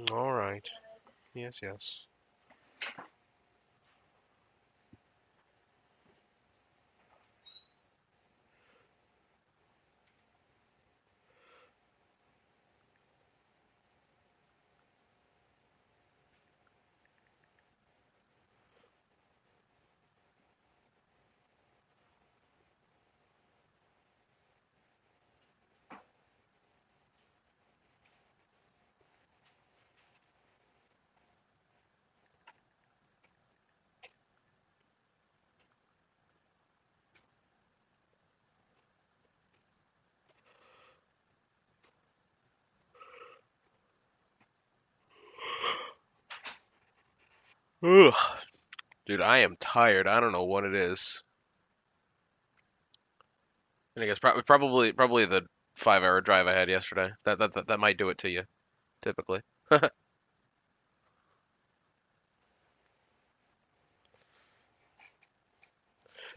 All right. Yes, yes. Ugh. Dude, I am tired. I don't know what it is. I think it's probably the 5 hour drive I had yesterday. That might do it to you, typically.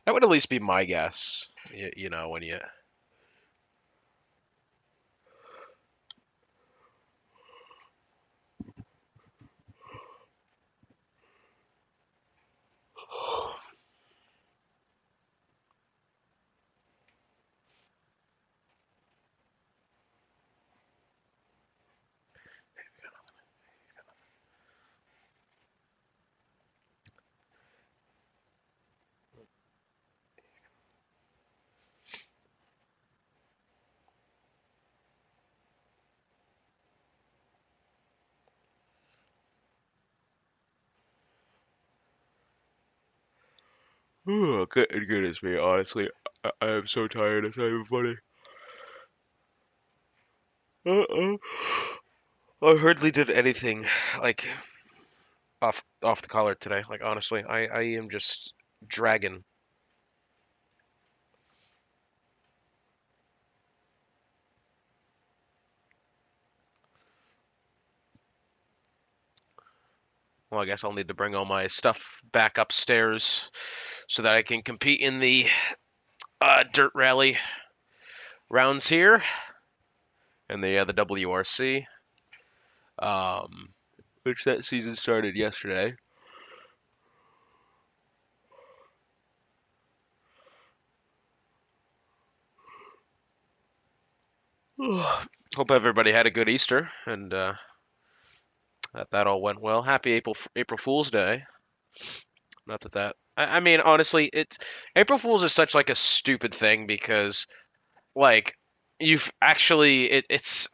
That would at least be my guess. You know, when you. Oh, goodness me, honestly, I am so tired. It's not even funny. Uh-uh. I hardly did anything like off the collar today. Like honestly, I am just dragging. Well, I guess I'll need to bring all my stuff back upstairs so that I can compete in the dirt rally rounds here and the WRC. Um, which that season started yesterday. Hope everybody had a good Easter and that all went well. Happy April Fool's Day. Not that. I mean, honestly, it's April Fools is such like a stupid thing because like you've actually it's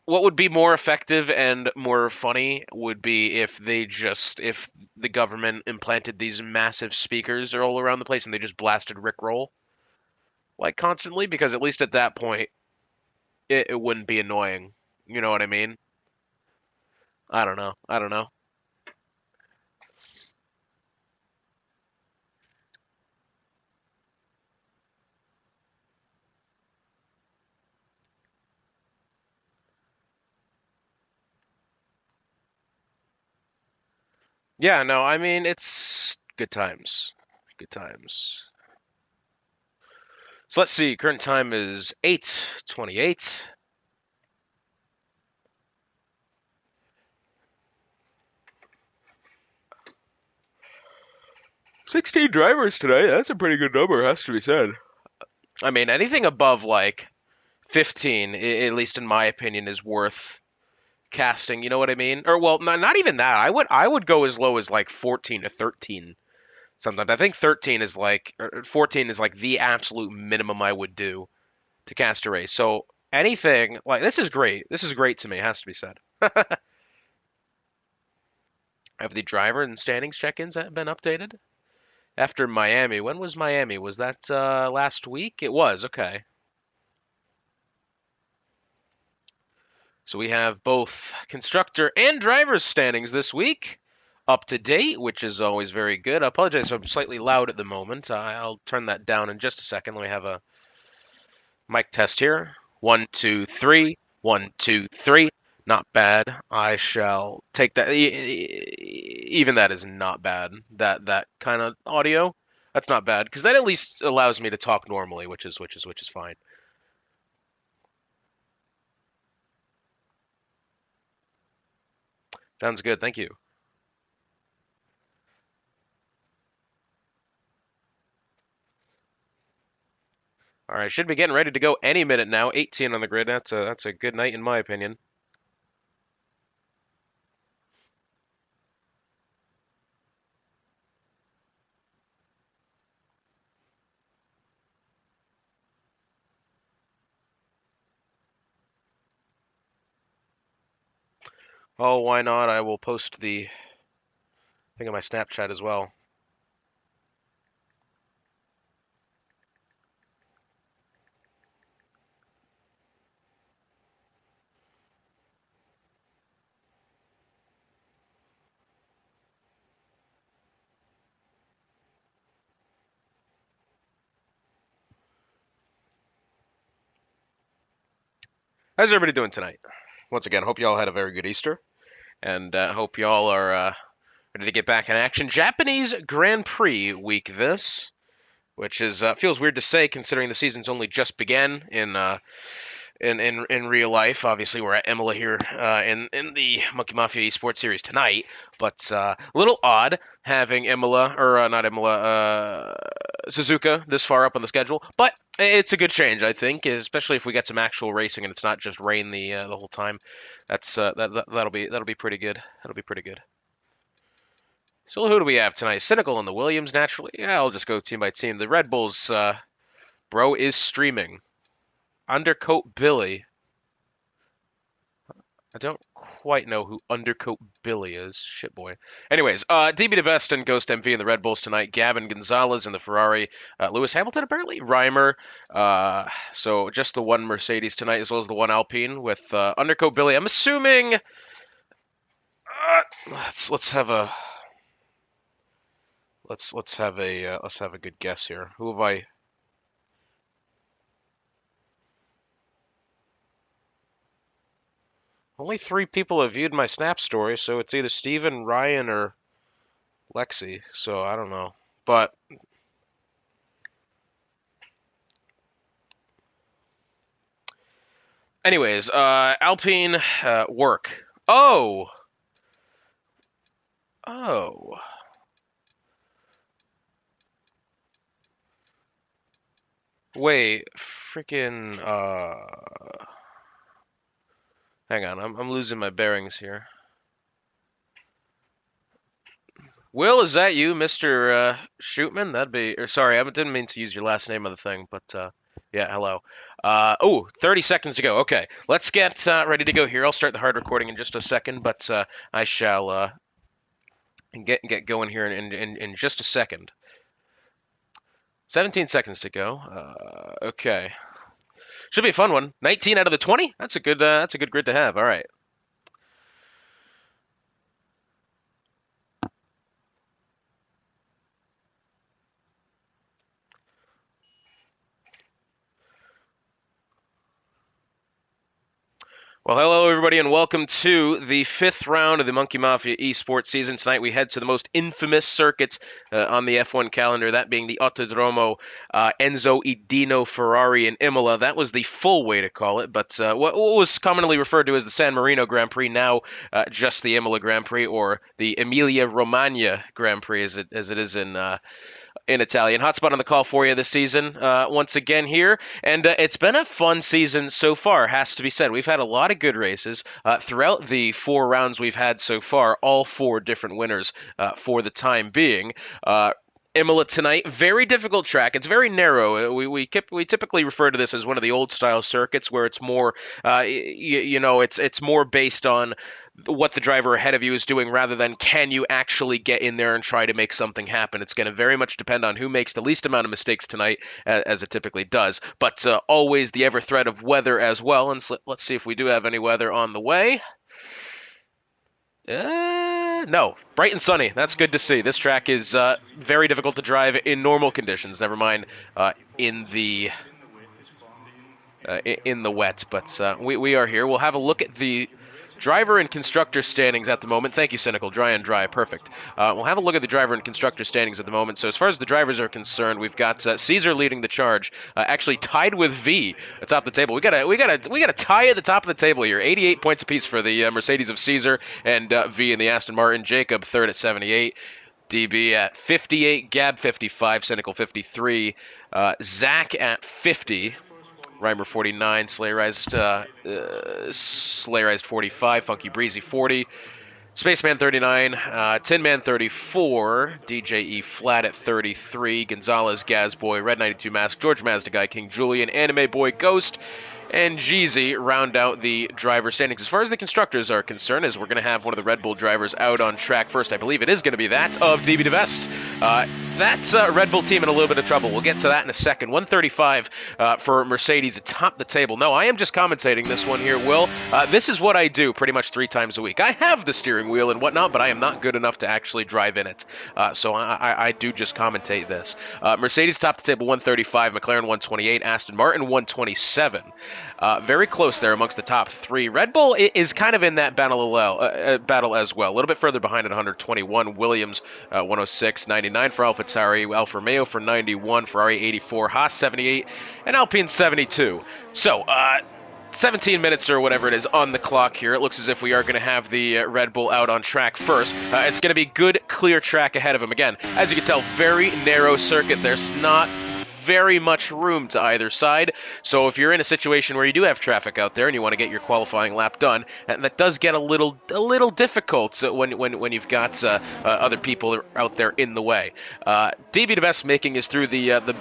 what would be more effective and more funny would be if the government implanted these massive speakers all around the place and they just blasted Rickroll like constantly because at least at that point it wouldn't be annoying. You know what I mean? I don't know. I don't know. Yeah, no, I mean it's good times. Good times. So let's see. Current time is 8:28. 16 drivers today. That's a pretty good number, has to be said. I mean, anything above like 15, at least in my opinion, is worth casting. You know what I mean? Or well, not even that. I would go as low as like 14 to 13 sometimes. I think 13 is like or 14 is like the absolute minimum I would do to cast a race. So anything like this is great. This is great to me. It has to be said. Have the driver and standings check-ins been updated after Miami? When was Miami? Was that last week? It was. Okay. So we have both constructor and driver's standings this week up to date, which is always very good. I apologize if I'm slightly loud at the moment. I'll turn that down in just a second. Let me have a mic test here. One, two, three. One, two, three. Not bad. I shall take that. Even that is not bad. That kind of audio, that's not bad because that at least allows me to talk normally, which is fine. Sounds good. Thank you. All right, should be getting ready to go any minute now. 18 on the grid. That's a good night in my opinion. Oh, why not? I will post the thing on my Snapchat as well. How's everybody doing tonight? Once again, hope you all had a very good Easter, and hope you all are ready to get back in action. Japanese Grand Prix week this, which is feels weird to say considering the season's only just began in real life. Obviously, we're at Imola here in the Monkey Mafia Esports Series tonight, but a little odd having Imola or not Imola, Suzuka this far up on the schedule. But it's a good change, I think, especially if we get some actual racing and it's not just rain the whole time. That'll be pretty good. That'll be pretty good. So who do we have tonight? Cynical and the Williams, naturally. Yeah, I'll just go team by team. The Red Bulls, bro, is streaming. Undercoat Billy. I don't quite know who Undercoat Billy is. Shit boy. Anyways, DB DeVest and Ghost MV in the Red Bulls tonight. Gavin Gonzalez in the Ferrari. Lewis Hamilton apparently. Reimer. So just the one Mercedes tonight as well as the one Alpine with Undercoat Billy. I'm assuming. Let's have a let's have a good guess here. Who have I? Only 3 people have viewed my Snap story, so it's either Steven, Ryan, or Lexi. So I don't know, but. Anyways, Alpine work. Oh, oh. Wait, freaking. Hang on, I'm losing my bearings here. Will, is that you, Mr. Shootman? That'd be. Or sorry, I didn't mean to use your last name of the thing, but yeah, hello. 30 seconds to go. Okay, let's get ready to go here. I'll start the hard recording in just a second, but I shall get going here in just a second. 17 seconds to go. Okay. Should be a fun one. 19 out of the 20. That's a good grid to have. All right. Well, hello everybody, and welcome to the 5th round of the Monkey Mafia esports season. Tonight we head to the most infamous circuits on the F1 calendar, that being the Autodromo Enzo Edino Ferrari in Imola. That was the full way to call it, but what was commonly referred to as the San Marino Grand Prix, now just the Imola Grand Prix, or the Emilia Romagna Grand Prix as it is in Italian. Hotspot on the call for you this season, once again here. And it's been a fun season so far, has to be said. We've had a lot of good races. Throughout the 4 rounds we've had so far, all 4 different winners for the time being. Imola tonight, very difficult track. It's very narrow. We typically refer to this as one of the old style circuits where it's more, it's more based on what the driver ahead of you is doing rather than can you actually get in there and try to make something happen. It's going to very much depend on who makes the least amount of mistakes tonight, as it typically does. But always the ever threat of weather as well. And so let's see if we do have any weather on the way. No, bright and sunny. That's good to see. This track is very difficult to drive in normal conditions. Never mind in the wet. But we are here. We'll have a look at the driver and constructor standings at the moment. Thank you, Cynical. Dry and dry. Perfect. We'll have a look at the driver and constructor standings at the moment. So as far as the drivers are concerned, we've got Caesar leading the charge, actually tied with V atop the table. We got a tie at the top of the table here. 88 points apiece for the Mercedes of Caesar and V in the Aston Martin. Jacob third at 78. DB at 58. Gab 55. Cynical 53. Zach at 50. Reimer 49, Slayrized 45, Funky Breezy 40, Spaceman 39, Tin Man 34, DJE Flat at 33, Gonzalez Gazboy, Red 92 Mask, George Mazda Guy, King Julian, Anime Boy Ghost, and Jeezy round out the driver standings. As far as the constructors are concerned, as we're going to have one of the Red Bull drivers out on track first, I believe it is going to be that of DB DeVest. That's Red Bull team in a little bit of trouble. We'll get to that in a second. 135 for Mercedes atop the table. No, I am just commentating this one here, Will. This is what I do pretty much 3 times a week. I have the steering wheel and whatnot, but I am not good enough to actually drive in it. So I do just commentate this. Mercedes top the table 135, McLaren 128, Aston Martin 127. Very close there amongst the top 3. Red Bull is kind of in that battle as well. A little bit further behind at 121. Williams 106, 99 for AlphaTauri, Alfa Romeo for 91, Ferrari 84, Haas 78, and Alpine 72. So, 17 minutes or whatever it is on the clock here. It looks as if we are going to have the Red Bull out on track first. It's going to be good, clear track ahead of him. Again, as you can tell, very narrow circuit. There's not very much room to either side. So if you're in a situation where you do have traffic out there and you want to get your qualifying lap done, and that does get a little difficult when you've got other people out there in the way. DB DeBest making is through the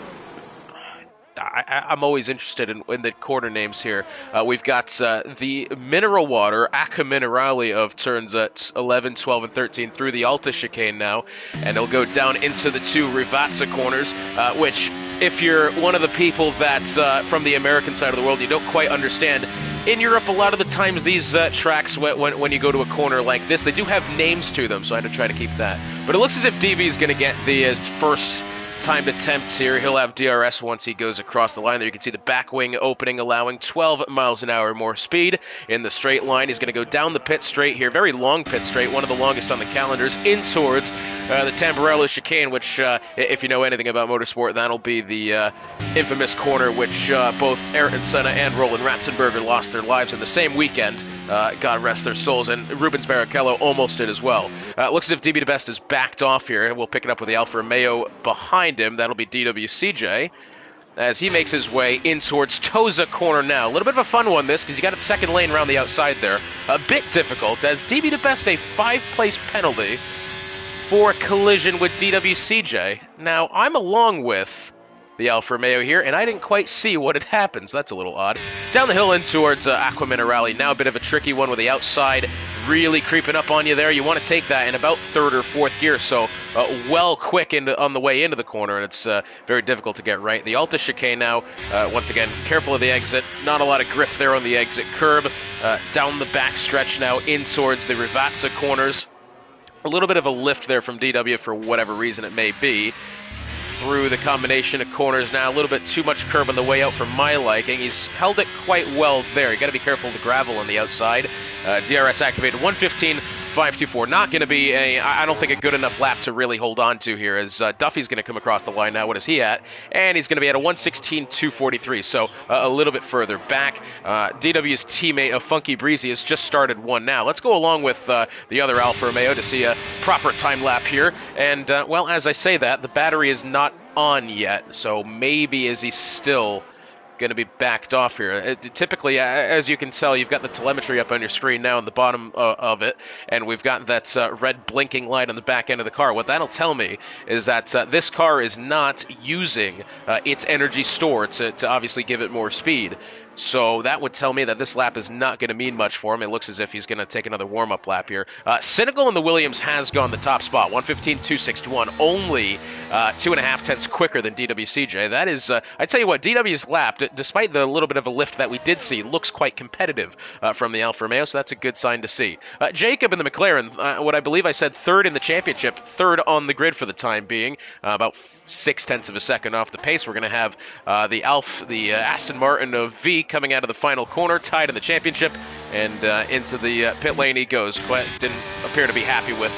I'm always interested in the quarter names here. We've got the mineral water, Aqua Minerale of turns 11, 12, and 13 through the Alta chicane now, and it'll go down into the 2 Rivazza corners, which, if you're one of the people that's from the American side of the world, you don't quite understand. In Europe, a lot of the times these tracks, when you go to a corner like this, they do have names to them, so I had to try to keep that. But it looks as if DB is going to get the first timed attempts here. He'll have DRS once he goes across the line there. You can see the back wing opening, allowing 12 miles an hour more speed in the straight line. He's going to go down the pit straight here. Very long pit straight, one of the longest on the calendars, in towards the Tamburello chicane, which, if you know anything about motorsport, that'll be the infamous corner which both Ayrton Senna and Roland Ratzenberger lost their lives in the same weekend. God rest their souls, and Rubens Barrichello almost did as well. Looks as if DB DeBest is backed off here, and we'll pick it up with the Alfa Romeo behind him. That'll be DWCJ as he makes his way in towards Toza corner now. A little bit of a fun one, this, because you got a second lane around the outside there. A bit difficult, as DB DeBest a 5-place penalty for collision with DWCJ. Now, I'm along with the Alfa Romeo here, and I didn't quite see what had happened, so that's a little odd. Down the hill in towards Aqua Minerale. Now a bit of a tricky one with the outside really creeping up on you there. You want to take that in about 3rd or 4th gear, so well quick on the way into the corner, and it's very difficult to get right. The Alta chicane now, once again, careful of the exit. Not a lot of grip there on the exit curb. Down the back stretch now in towards the Rivazza corners. A little bit of a lift there from DW for whatever reason it may be. Through the combination of corners now. A little bit too much curb on the way out for my liking. He's held it quite well there. You got to be careful of the gravel on the outside. DRS activated 1:15.524. Not going to be I don't think a good enough lap to really hold on to here, as Duffy's going to come across the line now. What is he at? And he's going to be at a 1:16.243. So a little bit further back. DW's teammate of Funky Breezy has just started one now. Let's go along with the other Alfa Romeo to see a proper time lap here. And well, as I say that, the battery is not on yet, so maybe is he still going to be backed off here. Typically, as you can tell, you've got the telemetry up on your screen now on the bottom of it, and we've got that red blinking light on the back end of the car. What that'll tell me is that this car is not using its energy store to obviously give it more speed. So that would tell me that this lap is not going to mean much for him. It looks as if he's going to take another warm-up lap here. Cynical in the Williams has gone the top spot, 1:15.261, only 2.5 tenths quicker than DWCJ. That is, I tell you what, DW's lap, despite the little bit of a lift that we did see, looks quite competitive from the Alfa Romeo, so that's a good sign to see. Jacob in the McLaren, what I believe I said, 3rd in the championship, 3rd on the grid for the time being, about 0.6 of a second off the pace. We're going to have the Aston Martin of V V coming out of the final corner, tied in the championship, and into the pit lane he goes. Didn't appear to be happy with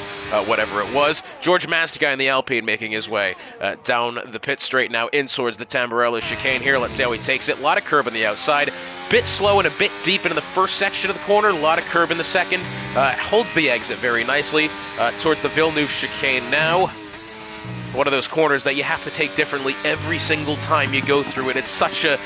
whatever it was. George Mastigai in the Alpine making his way down the pit straight now in towards the Tamburello chicane here. Let's see how he takes it. A lot of curb on the outside. Bit slow and a bit deep into the first section of the corner. A lot of curb in the second. Holds the exit very nicely towards the Villeneuve chicane now. One of those corners that you have to take differently every single time you go through it. It's such a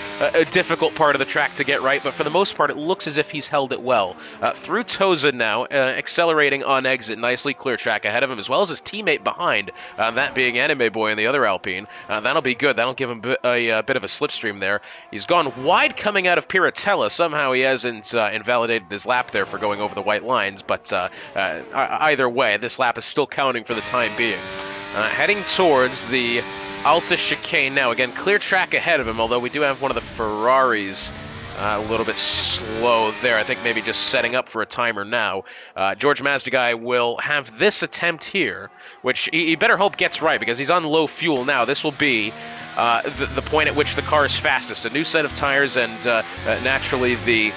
difficult part of the track to get right, but for the most part, it looks as if he's held it well. Through Toza now, accelerating on exit, nicely clear track ahead of him, as well as his teammate behind, that being Anime Boy in the other Alpine. That'll be good. That'll give him a bit of a slipstream there. He's gone wide coming out of Piratella. Somehow he hasn't invalidated his lap there for going over the white lines, but either way, this lap is still counting for the time being. Heading towards the Alta chicane now. Again, clear track ahead of him, although we do have one of the Ferraris a little bit slow there. I think maybe just setting up for a timer now. George Mastigai will have this attempt here, which he better hope gets right because he's on low fuel now. This will be the point at which the car is fastest. A new set of tires and naturally the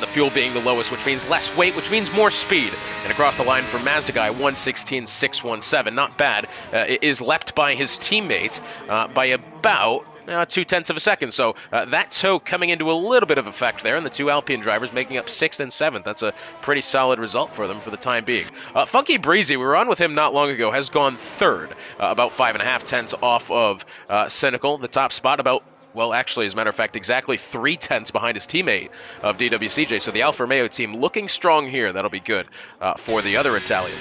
fuel being the lowest, which means less weight, which means more speed. And across the line from Mastigai, 1:16.617. Not bad. It is leapt by his teammate by about 0.2 of a second. So that tow coming into a little bit of effect there, and the two Alpine drivers making up 6th and 7th. That's a pretty solid result for them for the time being. Funky Breezy, we were on with him not long ago, has gone 3rd, about 5.5 tenths off of Cynical. The top spot about, well, actually, as a matter of fact, exactly 3 tenths behind his teammate of DWCJ. So the Alfa Romeo team looking strong here. That'll be good for the other Italians.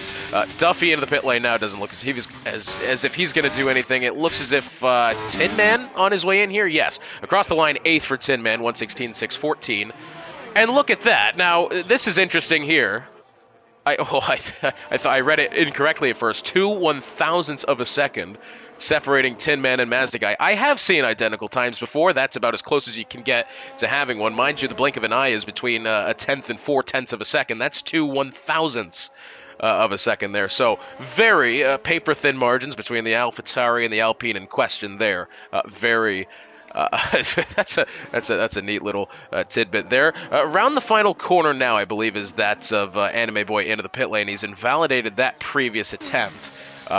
Duffy into the pit lane now doesn't look as if he's going to do anything. It looks as if Tin Man on his way in here. Yes, across the line, 8th for Tin Man, 1:16.614. And look at that. Now, this is interesting here. I read it incorrectly at first. 2 1,000ths of a second separating Tin Man and Mastigai. I have seen identical times before. That's about as close as you can get to having one. Mind you, the blink of an eye is between a 10th and 4/10ths of a second. That's 2 1,000ths of a second there. So very paper-thin margins between the AlphaTauri and the Alpine in question there. That's a neat little tidbit there. Around the final corner now, I believe, is that of Anime Boy into the pit lane. He's invalidated that previous attempt.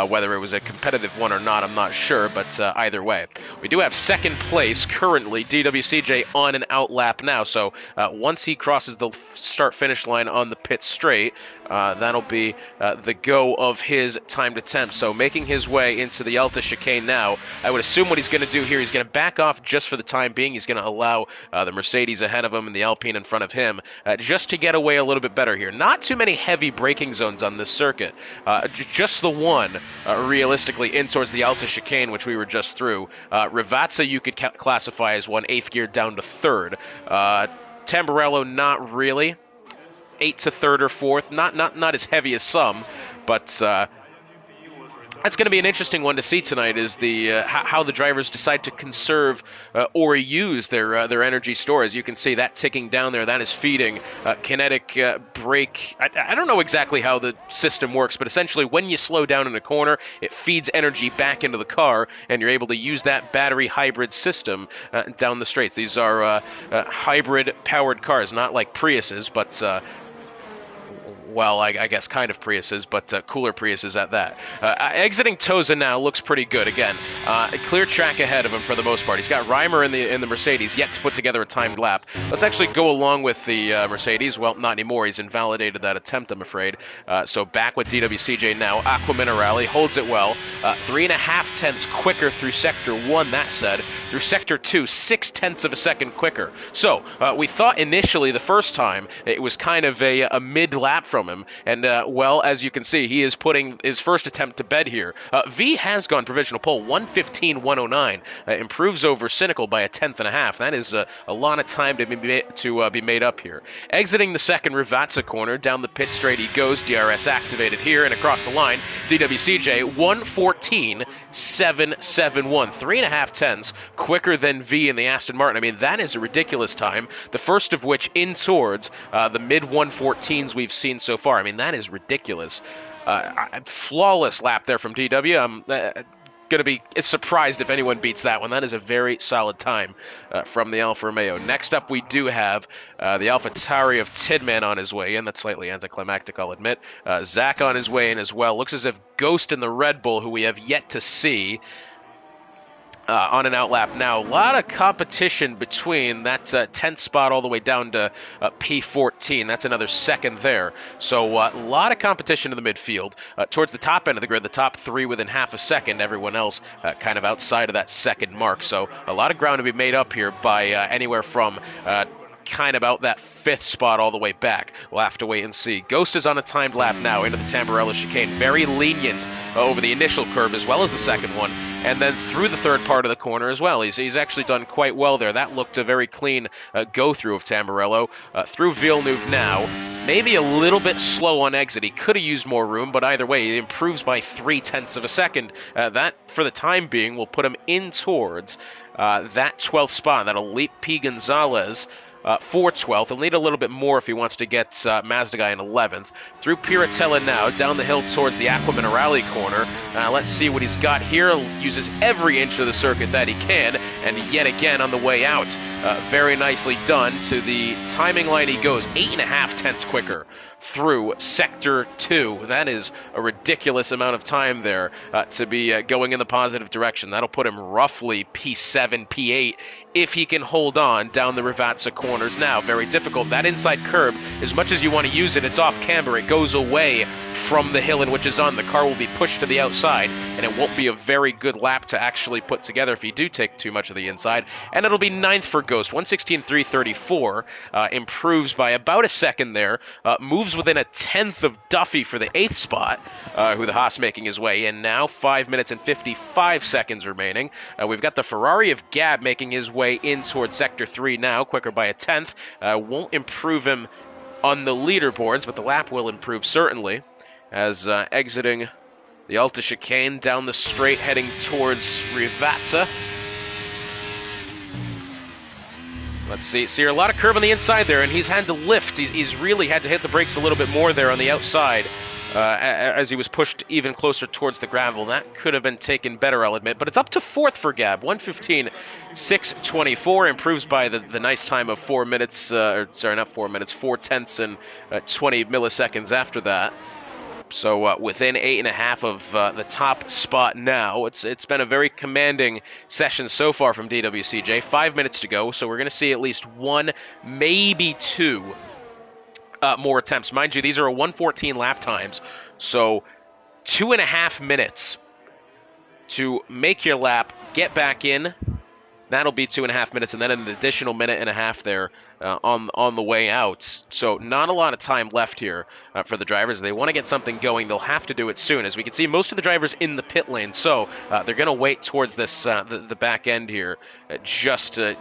Whether it was a competitive one or not, I'm not sure, but either way. We do have 2nd place currently, DWCJ on an out lap now, so once he crosses the start-finish line on the pit straight, that'll be the go of his timed attempt. So making his way into the Alta chicane now, I would assume what he's going to do here, he's going to back off just for the time being. He's going to allow the Mercedes ahead of him and the Alpine in front of him just to get away a little bit better here. Not too many heavy braking zones on this circuit, just the one. Realistically in towards the Alta chicane, which we were just through. Rivazza you could classify as 1/8 gear down to 3rd. Tamburello not really. 8 to 3rd or 4th. Not as heavy as some, but that's going to be an interesting one to see tonight, is the how the drivers decide to conserve or use their energy stores. You can see that ticking down there. That is feeding kinetic brake. I don't know exactly how the system works, but essentially when you slow down in a corner, it feeds energy back into the car, and you're able to use that battery hybrid system down the straights. These are hybrid-powered cars, not like Priuses, but well, I guess kind of Priuses, but cooler Priuses at that. Exiting Toza now looks pretty good. Again, a clear track ahead of him for the most part. He's got Reimer in the Mercedes, yet to put together a timed lap. Let's actually go along with the Mercedes. Well, not anymore. He's invalidated that attempt, I'm afraid. So back with DWCJ now. Aqua Minerale holds it well. 3.5 tenths quicker through Sector 1, that said. Through Sector 2, 0.6 of a second quicker. So we thought initially the first time it was kind of a mid-lap from him, and well, as you can see, he is putting his first attempt to bed here. V has gone provisional pole, 1:15.109, improves over Cynical by 1/10.5. That is a lot of time to be made up here. Exiting the second Rivazza corner, down the pit straight he goes, DRS activated here, and across the line, DWCJ 1:14.771, 3.5 tenths quicker than V in the Aston Martin. I mean, that is a ridiculous time, the first of which in towards the mid-114s we've seen so far. I mean, that is ridiculous. Flawless lap there from DW. going to be surprised if anyone beats that one. That is a very solid time from the Alfa Romeo. Next up, we do have the Alpha Tauri of Tidman on his way in. That's slightly anticlimactic, I'll admit. Zach on his way in as well. Looks as if Ghost in the Red Bull, who we have yet to see, on an outlap now. A lot of competition between that 10th spot all the way down to P14. That's another second there. So a lot of competition in the midfield. Towards the top end of the grid, the top three within half a second. Everyone else kind of outside of that second mark. So a lot of ground to be made up here by anywhere from kind of out that 5th spot all the way back. We'll have to wait and see. Ghost is on a timed lap now into the Tamburello chicane. Very lenient over the initial curve as well as the second one, and then through the third part of the corner as well. He's actually done quite well there. That looked a very clean go-through of Tamburello. Through Villeneuve now. Maybe a little bit slow on exit. He could have used more room, but either way, he improves by 0.3 of a second. That, for the time being, will put him in towards that 12th spot. That'll leap P. Gonzalez for 12th. He'll need a little bit more if he wants to get Mazda guy in 11th. Through Piratella now, down the hill towards the Aqua Minerale corner. Let's see what he's got here. Uses every inch of the circuit that he can, and yet again on the way out. Very nicely done. To the timing line he goes, 8.5 tenths quicker through Sector 2. That is a ridiculous amount of time there to be going in the positive direction. That'll put him roughly P7, P8 if he can hold on down the Rivazza corners now. Very difficult. That inside curb, as much as you want to use it, it's off camber. It goes away from the hill in which is on. The car will be pushed to the outside, and it won't be a very good lap to actually put together if you do take too much of the inside. And it'll be 9th for Ghost, 1:16.334, improves by about a second there, moves within a 10th of Duffy for the 8th spot, who the Haas making his way in now. 5 minutes and 55 seconds remaining. We've got the Ferrari of Gab making his way in towards Sector 3 now, quicker by a 10th. Won't improve him on the leaderboards, but the lap will improve certainly, as exiting the Alta chicane down the straight heading towards Rivazza. Let's see. See, a lot of curve on the inside there, and he's had to lift. He's really had to hit the brakes a little bit more there on the outside as he was pushed even closer towards the gravel. That could have been taken better, I'll admit. But it's up to 4th for Gab, 1:15.624. Improves by the nice time of 4 minutes, sorry, not 4 minutes, 4 tenths and 20 milliseconds after that. So within 8.5 of the top spot now. It's been a very commanding session so far from DWCJ. 5 minutes to go, so we're going to see at least one, maybe two more attempts. Mind you, these are a 1:14 lap times, so 2.5 minutes to make your lap, get back in. That'll be 2.5 minutes, and then an additional minute and a half there on the way out. So not a lot of time left here for the drivers. They want to get something going. They'll have to do it soon. As we can see, most of the drivers in the pit lane, so they're going to wait towards this the back end here just to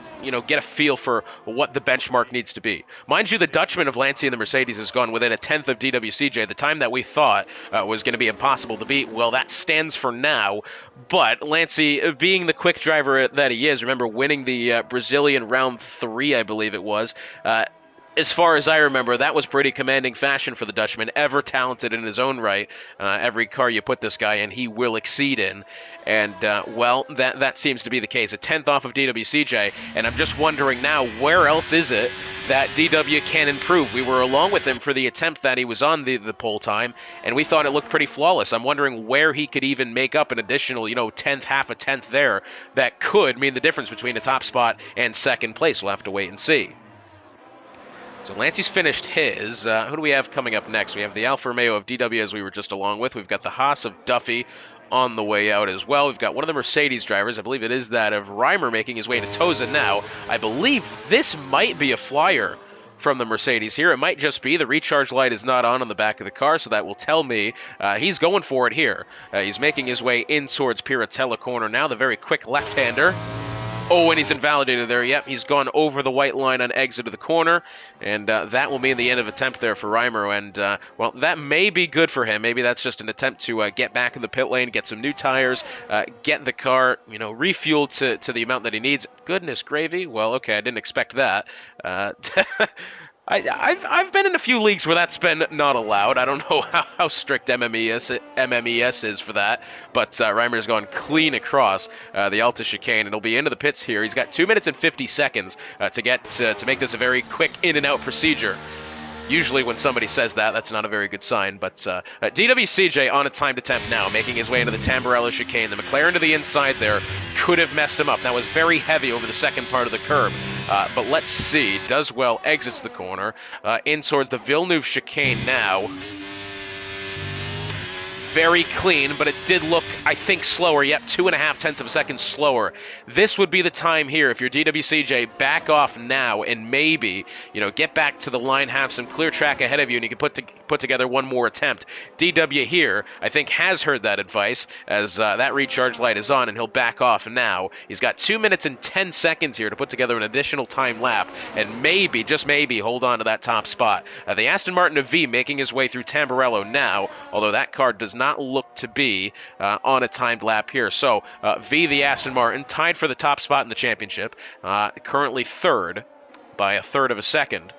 get a feel for what the benchmark needs to be. Mind you, the Dutchman of Lancia and the Mercedes has gone within a 10th of DWCJ. The time that we thought was going to be impossible to beat, well, that stands for now. But Lancia, being the quick driver that he is, remember winning the Brazilian round 3, I believe it was. As far as I remember, that was pretty commanding fashion for the Dutchman. Ever talented in his own right. Every car you put this guy in, he will exceed in. And, well, that seems to be the case. A 10th off of DWCJ, and I'm just wondering now, where else is it that DW can improve? We were along with him for the attempt that he was on the pole time, and we thought it looked pretty flawless. I'm wondering where he could even make up an additional, 10th, half a tenth there that could mean the difference between a top spot and second place. We'll have to wait and see. So Lancey's finished his. Who do we have coming up next? We have the Alfa Romeo of DW, as we were just along with. We've got the Haas of Duffy on the way out as well. We've got one of the Mercedes drivers. I believe it is that of Reimer making his way to Tosa now. I believe this might be a flyer from the Mercedes here. It might just be. The recharge light is not on the back of the car, so that will tell me he's going for it here. He's making his way in towards Piratella corner now. The very quick left-hander. Oh, and he's invalidated there. Yep, he's gone over the white line on exit of the corner, and that will mean the end of attempt there for Reimer. And, well, that may be good for him. Maybe that's just an attempt to get back in the pit lane, get some new tires, get the car, refueled to the amount that he needs. Goodness gravy. Well, okay, I didn't expect that. I've been in a few leagues where that's been not allowed. I don't know how strict MMES is for that, but Reimer's gone clean across the Alta chicane, and he'll be into the pits here. He's got 2 minutes and 50 seconds to make this a very quick in and out procedure. Usually when somebody says that, that's not a very good sign, but DWCJ on a timed attempt now, making his way into the Tamburello chicane. The McLaren to the inside there could have messed him up. That was very heavy over the second part of the curb, but let's see. Does well, exits the corner, in towards the Villeneuve chicane now. Very clean, but it did look, I think, slower. Yep, 2.5 tenths of a second slower. This would be the time here, if you're DWCJ, back off now and maybe, get back to the line, have some clear track ahead of you, and you can put together one more attempt. DW here, I think, has heard that advice, as that recharge light is on, and he'll back off now. He's got 2 minutes and 10 seconds here to put together an additional time lap, and maybe, just maybe, hold on to that top spot. The Aston Martin of V making his way through Tamburello now, although that car does not look to be on a timed lap here. So V, the Aston Martin, tied for the top spot in the championship, currently third by a third of a second.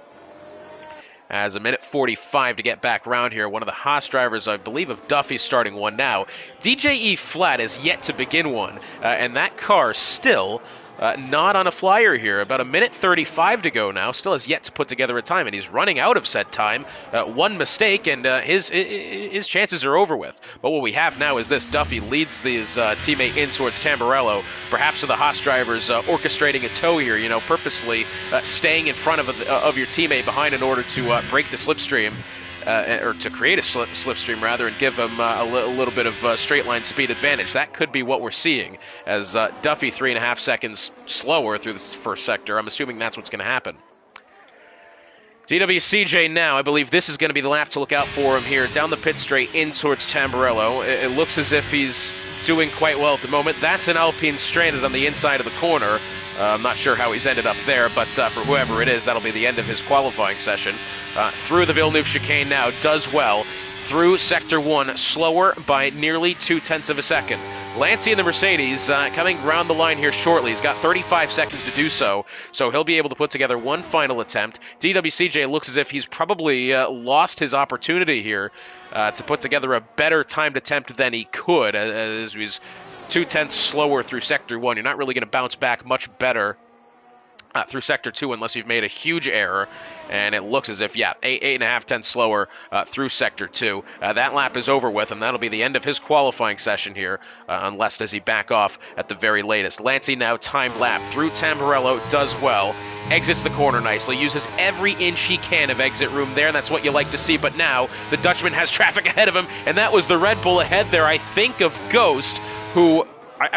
As a minute 45 to get back around here. One of the Haas drivers, I believe, of Duffy's starting one now. DJE Flat is yet to begin one, and that car still not on a flyer here. About a minute 35 to go now. Still has yet to put together a time, and he's running out of said time. One mistake, and his chances are over with. But what we have now is this. Duffy leads his teammate in towards Tamburello. Perhaps with the Haas drivers orchestrating a tow here, purposefully staying in front of your teammate behind in order to break the slipstream. Or to create a slipstream, rather, and give him a little bit of straight line speed advantage. That could be what we're seeing, as Duffy 3.5 seconds slower through the first sector. I'm assuming that's what's going to happen. DWCJ now, I believe this is going to be the lap to look out for him here, down the pit straight in towards Tamburello. It looks as if he's doing quite well at the moment. That's an Alpine stranded on the inside of the corner. I'm not sure how he's ended up there, but for whoever it is, that'll be the end of his qualifying session. Through the Villeneuve chicane now, does well. Through Sector 1, slower by nearly 2 tenths of a second. Lancey in the Mercedes coming round the line here shortly. He's got 35 seconds to do so he'll be able to put together one final attempt. DWCJ looks as if he's probably lost his opportunity here to put together a better timed attempt than he could, as he's 2 tenths slower through Sector 1. You're not really going to bounce back much better through Sector 2 unless you've made a huge error, and it looks as if, 8.5 tenths slower through Sector 2. That lap is over with, and that'll be the end of his qualifying session here, unless does he back off at the very latest. Lancey now timed lap through Tamburello, does well, exits the corner nicely, uses every inch he can of exit room there, and that's what you like to see, but now the Dutchman has traffic ahead of him, and that was the Red Bull ahead there, I think, of Ghost, who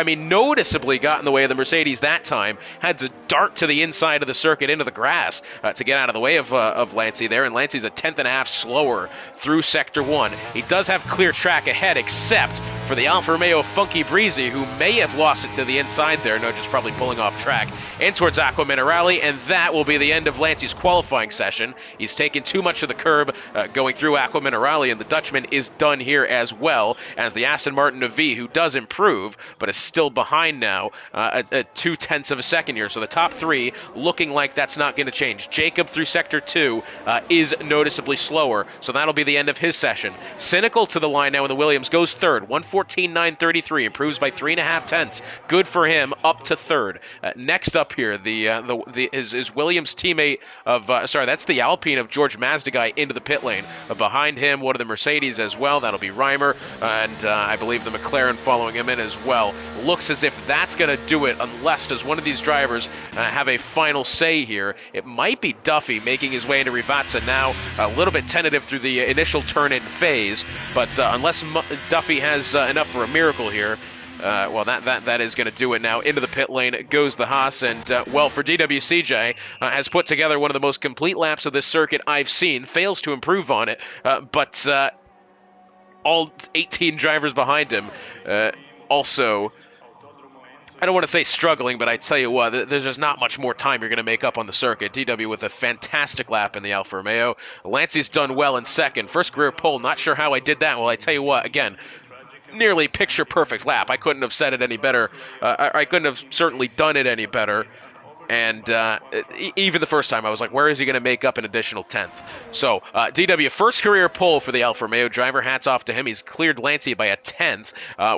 noticeably got in the way of the Mercedes that time, had to dart to the inside of the circuit into the grass to get out of the way of Lancey there, and Lancey's a 10.5 slower through Sector 1. He does have clear track ahead, except for the Alfa Romeo Funky Breezy, who may have lost it to the inside there, just probably pulling off track, and towards Aqua Minerale, and that will be the end of Lancey's qualifying session. He's taken too much of the curb going through Aqua Minerale, and the Dutchman is done here as well, as the Aston Martin of V, who does improve, but is still behind now at 2 tenths of a second here. So the top three looking like that's not going to change. Jacob through Sector 2 is noticeably slower, so that'll be the end of his session. Cynical to the line now in the Williams, goes third, 1:14.933, improves by 3.5 tenths. Good for him, up to third. Next up here, his Williams teammate of, that's the Alpine of George Mazda into the pit lane. Behind him, one of the Mercedes as well, that'll be Reimer, and I believe the McLaren following him in as well. Looks as if that's going to do it, unless does one of these drivers have a final say here. It might be Duffy making his way into Rivazza now, a little bit tentative through the initial turn-in phase, but unless Duffy has enough for a miracle here, that is going to do it now. Into the pit lane goes the Haas, and for DWCJ, has put together one of the most complete laps of this circuit I've seen, fails to improve on it, but all 18 drivers behind him also, I don't want to say struggling, but I tell you what, there's just not much more time you're going to make up on the circuit. DW with a fantastic lap in the Alfa Romeo. Lancey's done well in second. First career pole, not sure how I did that. Well, I tell you what, again, nearly picture-perfect lap. I couldn't have said it any better. I couldn't have certainly done it any better. And even the first time, I was like, where is he going to make up an additional 10th? So, DW, first career pole for the Alfa Romeo driver. Hats off to him. He's cleared Lancey by a 10th,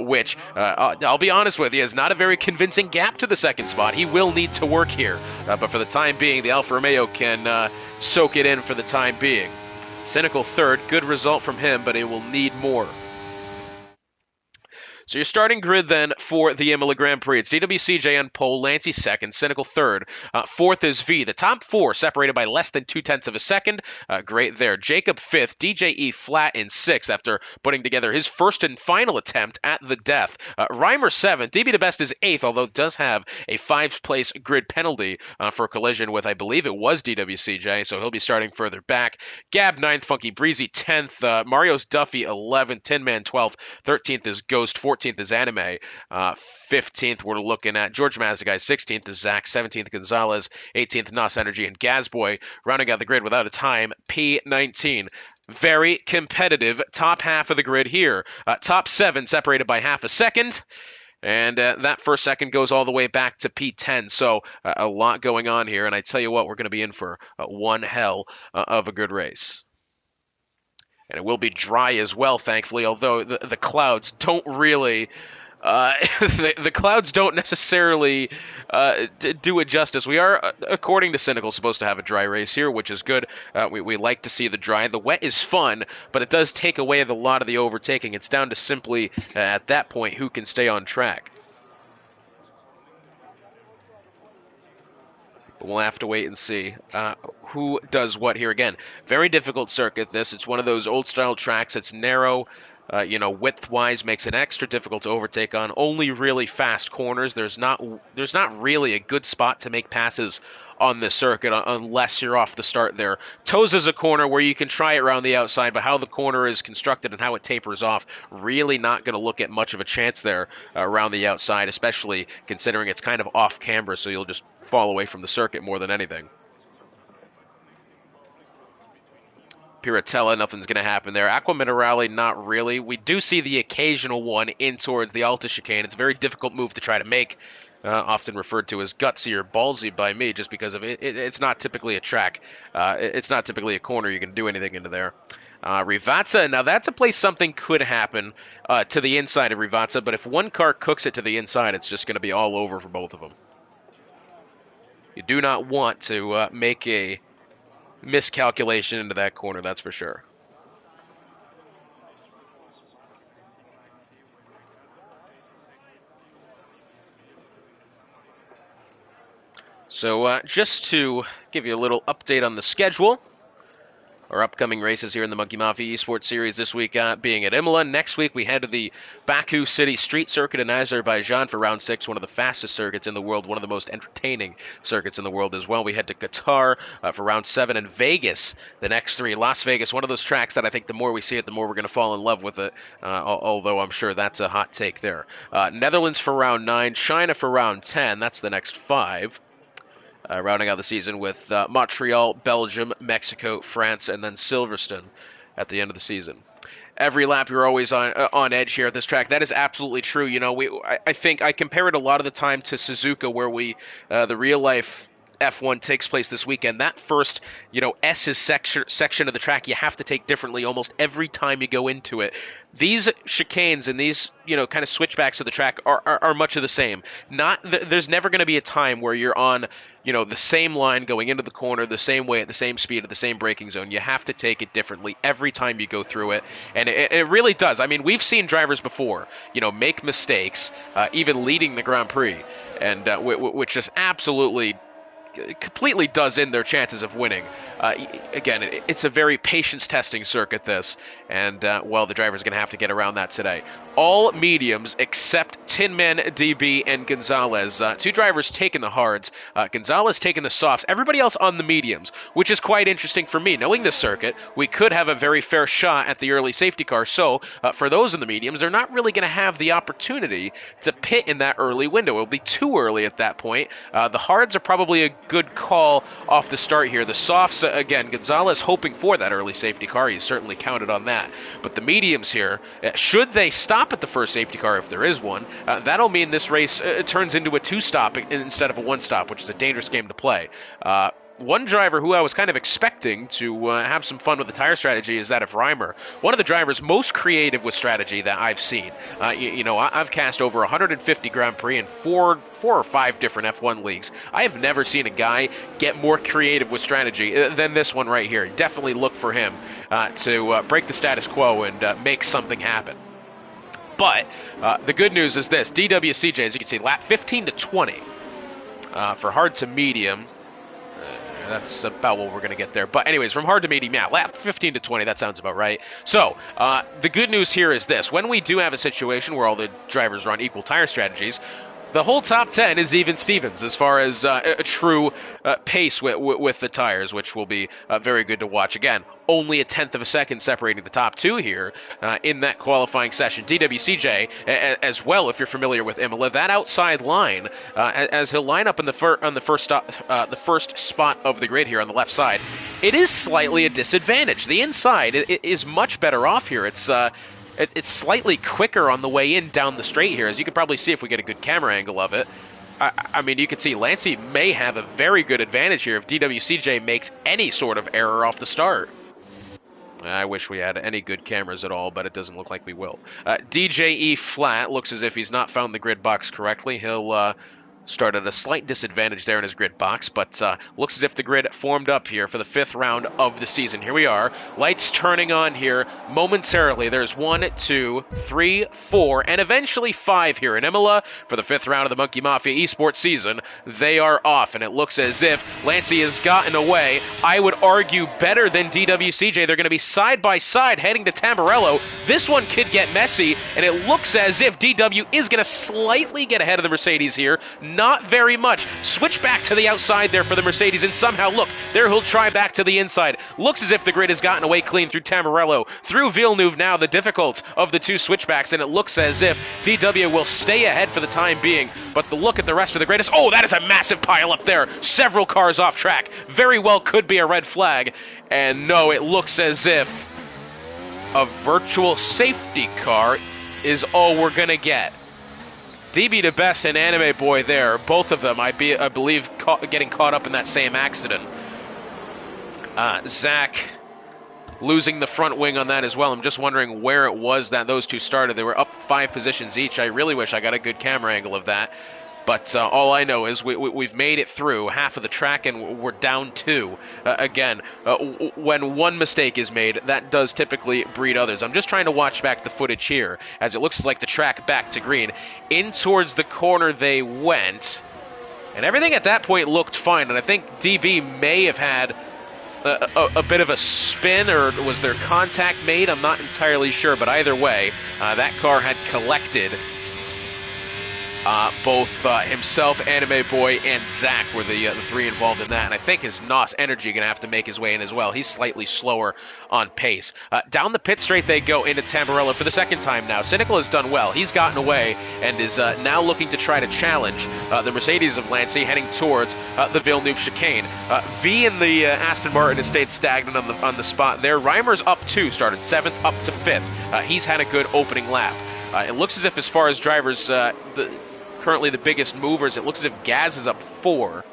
which, I'll be honest with you, is not a very convincing gap to the second spot. He will need to work here. But for the time being, the Alfa Romeo can soak it in for the time being. Cynical third. Good result from him, but it will need more. So your starting grid then for the Imola Grand Prix. It's DWCJ on pole, Lancey second, Cynical third. Fourth is V. The top four separated by less than 0.2 of a second. Great there. Jacob fifth, DJE flat in sixth after putting together his first and final attempt at the death. Reimer seventh. DB the best is eighth, although does have a 5th place grid penalty for a collision with, I believe it was DWCJ, so he'll be starting further back. Gab ninth, Funky Breezy 10th, Mario's Duffy 11th, Tin Man 12th, 13th is Ghost, 14th is Anime, 15th we're looking at George Mazda Guy, 16th is Zach, 17th Gonzalez, 18th Nos Energy and Gazboy, rounding out the grid without a time, P19. Very competitive top half of the grid here. Top 7 separated by half a second. And that first second goes all the way back to P10. So a lot going on here. And I tell you what, we're going to be in for one hell of a good race. And it will be dry as well, thankfully, although the clouds don't really... the clouds don't necessarily do it justice. We are, according to Cynical, supposed to have a dry race here, which is good. We like to see the dry. The wet is fun, but it does take away a lot of the overtaking. It's down to simply, at that point, who can stay on track. But we'll have to wait and see who does what here. Again, very difficult circuit, this. It's one of those old-style tracks. It's narrow. Width-wise makes it extra difficult to overtake on. Only really fast corners. There's not really a good spot to make passes on this circuit unless you're off the start there. Toes is a corner where you can try it around the outside, but how the corner is constructed and how it tapers off, really not going to look at much of a chance there around the outside, especially considering it's kind of off camber, so you'll just fall away from the circuit more than anything. Piratella, nothing's going to happen there. Aqua Minerale, not really. We do see the occasional one in towards the Alta chicane. It's a very difficult move to try to make, often referred to as gutsy or ballsy by me just because of it. It's not typically a track. It's not typically a corner you can do anything into there. Rivazza, now that's a place something could happen to the inside of Rivazza, but if one car cooks it to the inside, it's just going to be all over for both of them. You do not want to make a miscalculation into that corner, that's for sure. So just to give you a little update on the schedule, our upcoming races here in the Monkey Mafia Esports Series this week being at Imola. Next week we head to the Baku City Street Circuit in Azerbaijan for round 6, one of the fastest circuits in the world, one of the most entertaining circuits in the world as well. We head to Qatar for round 7 and Vegas, the next 3. Las Vegas, one of those tracks that I think the more we see it, the more we're going to fall in love with it, although I'm sure that's a hot take there. Netherlands for round 9, China for round 10, that's the next 5. Rounding out the season with Montreal, Belgium, Mexico, France, and then Silverstone at the end of the season. Every lap you're always on edge here at this track. That is absolutely true. You know, I think I compare it a lot of the time to Suzuka, where the real life F1 takes place this weekend. That first, S's section of the track you have to take differently almost every time you go into it. These chicanes and these, kind of switchbacks of the track are much of the same. There's never going to be a time where you're on, the same line going into the corner, the same way, at the same speed, at the same braking zone. You have to take it differently every time you go through it. And it really does. I mean, we've seen drivers before, make mistakes, even leading the Grand Prix, and which just absolutely completely does in their chances of winning. Again, it's a very patience-testing circuit, this, and, the driver's going to have to get around that today. All mediums except Tin Man, DB, and Gonzalez. 2 drivers taking the hards. Gonzalez taking the softs. Everybody else on the mediums, which is quite interesting for me. Knowing this circuit, we could have a very fair shot at the early safety car, so for those in the mediums, they're not really going to have the opportunity to pit in that early window. It'll be too early at that point. The hards are probably a good call off the start here. The softs, again, Gonzalez hoping for that early safety car. He's certainly counted on that. But the mediums here, should they stop at the first safety car, if there is one, that'll mean this race turns into a two-stop instead of a one-stop, which is a dangerous game to play. One driver who I was kind of expecting to have some fun with the tire strategy is that of Reimer. One of the drivers most creative with strategy that I've seen. I've cast over 150 Grand Prix in four or five different F1 leagues. I have never seen a guy get more creative with strategy than this one right here. Definitely look for him to break the status quo and make something happen. But the good news is this. DWCJ, as you can see, lap 15 to 20 for hard to medium. That's about what we're going to get there. But anyways, from hard to medium, yeah, lap 15 to 20, that sounds about right. So, the good news here is this. When we do have a situation where all the drivers run equal tire strategies, the whole top 10 is even Stevens as far as a true pace with the tires, which will be very good to watch. Again, only a tenth of a second separating the top two here in that qualifying session. DWCJ, as well, if you're familiar with Imola, that outside line, as he'll line up in the first spot of the grid here on the left side, it is slightly a disadvantage. The inside is much better off here. It's slightly quicker on the way in down the straight here, as you can probably see if we get a good camera angle of it. I mean, you can see Lancey may have a very good advantage here if DWCJ makes any sort of error off the start. I wish we had any good cameras at all, but it doesn't look like we will. DJE Flat looks as if he's not found the grid box correctly. He'll start at a slight disadvantage there in his grid box, but looks as if the grid formed up here for the fifth round of the season. Here we are. Lights turning on here momentarily. There's 1, 2, 3, 4, and eventually 5 here in Imola for the fifth round of the Monkey Mafia esports season. They are off, and it looks as if Lancey has gotten away. I would argue better than DWCJ. They're going to be side by side heading to Tamburello. This one could get messy, and it looks as if DW is going to slightly get ahead of the Mercedes here. Not very much. Switch back to the outside there for the Mercedes, and somehow, look, there he'll try back to the inside. Looks as if the grid has gotten away clean through Tamburello, through Villeneuve now, the difficult of the two switchbacks, and it looks as if DW will stay ahead for the time being, but the look at the rest of the grid is, oh, that is a massive pile up there. Several cars off track. Very well could be a red flag, and no, it looks as if a virtual safety car is all we're going to get. DB to Best and Anime Boy there, both of them, I believe, getting caught up in that same accident. Zach losing the front wing on that as well. I'm just wondering where it was that those two started. They were up 5 positions each. I really wish I got a good camera angle of that. But all I know is we've made it through half of the track, and we're down 2. Again, when one mistake is made, that does typically breed others. I'm just trying to watch back the footage here, as it looks like the track back to green. In towards the corner they went, and everything at that point looked fine. And I think DB may have had a bit of a spin, or was there contact made? I'm not entirely sure, but either way, that car had collected. Both himself, Anime Boy, and Zach were the 3 involved in that. And I think his NOS Energy going to have to make his way in as well. He's slightly slower on pace. Down the pit straight they go into Tamburello for the second time now. Cynical has done well. He's gotten away and is now looking to try to challenge the Mercedes of Lancey heading towards the Villeneuve chicane. V and the Aston Martin had stayed stagnant on the spot there. Reimer's up 2, started 7th up to 5th. He's had a good opening lap. It looks as if, as far as drivers, currently the biggest movers, it looks as if Gaz is up 4.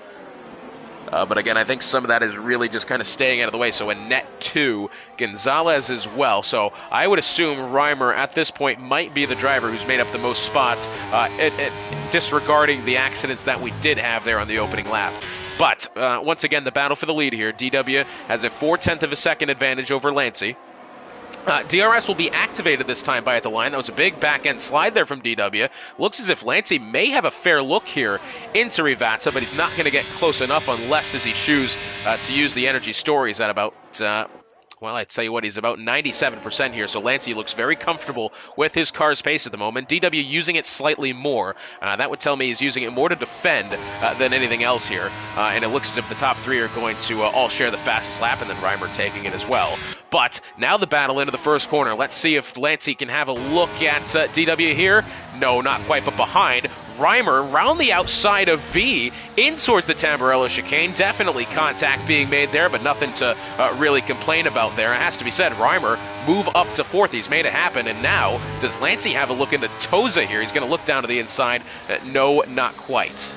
But again, I think some of that is really just kind of staying out of the way. So a net 2, Gonzalez as well. So I would assume Reimer at this point might be the driver who's made up the most spots, disregarding the accidents that we did have there on the opening lap. But once again, the battle for the lead here. DW has a 4/10 of a second advantage over Lancey. DRS will be activated this time by at the line. That was a big back-end slide there from DW. Looks as if Lancey may have a fair look here into Rivazza, but he's not going to get close enough unless does he choose to use the energy store. He's at about, well, I'd tell you what, he's about 97% here, so Lancey looks very comfortable with his car's pace at the moment. DW using it slightly more. That would tell me he's using it more to defend than anything else here. And it looks as if the top 3 are going to all share the fastest lap, and then Reimer taking it as well. But now the battle into the first corner. Let's see if Lancey can have a look at DW here. No, not quite, but behind. Reimer round the outside of V in towards the Tamburello chicane. Definitely contact being made there, but nothing to really complain about there. It has to be said, Reimer move up to fourth. He's made it happen, and now does Lancey have a look into Toza here? He's going to look down to the inside. No, not quite.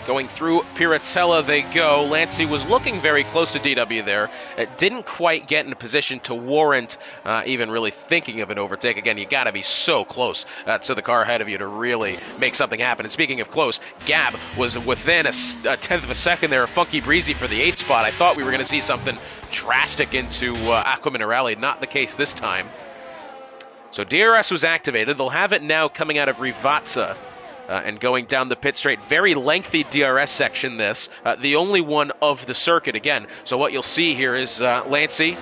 Going through Piratella they go. Lancey was looking very close to DW there. It didn't quite get in a position to warrant even really thinking of an overtake. Again, you got to be so close to the car ahead of you to really make something happen. And speaking of close, Gab was within a tenth of a second there. Funky Breezy for the 8th spot. I thought we were going to see something drastic into Aqua Minerale. Not the case this time. So DRS was activated. They'll have it now coming out of Rivazza. And going down the pit straight. Very lengthy DRS section this. The only one of the circuit again. So what you'll see here is Lancey.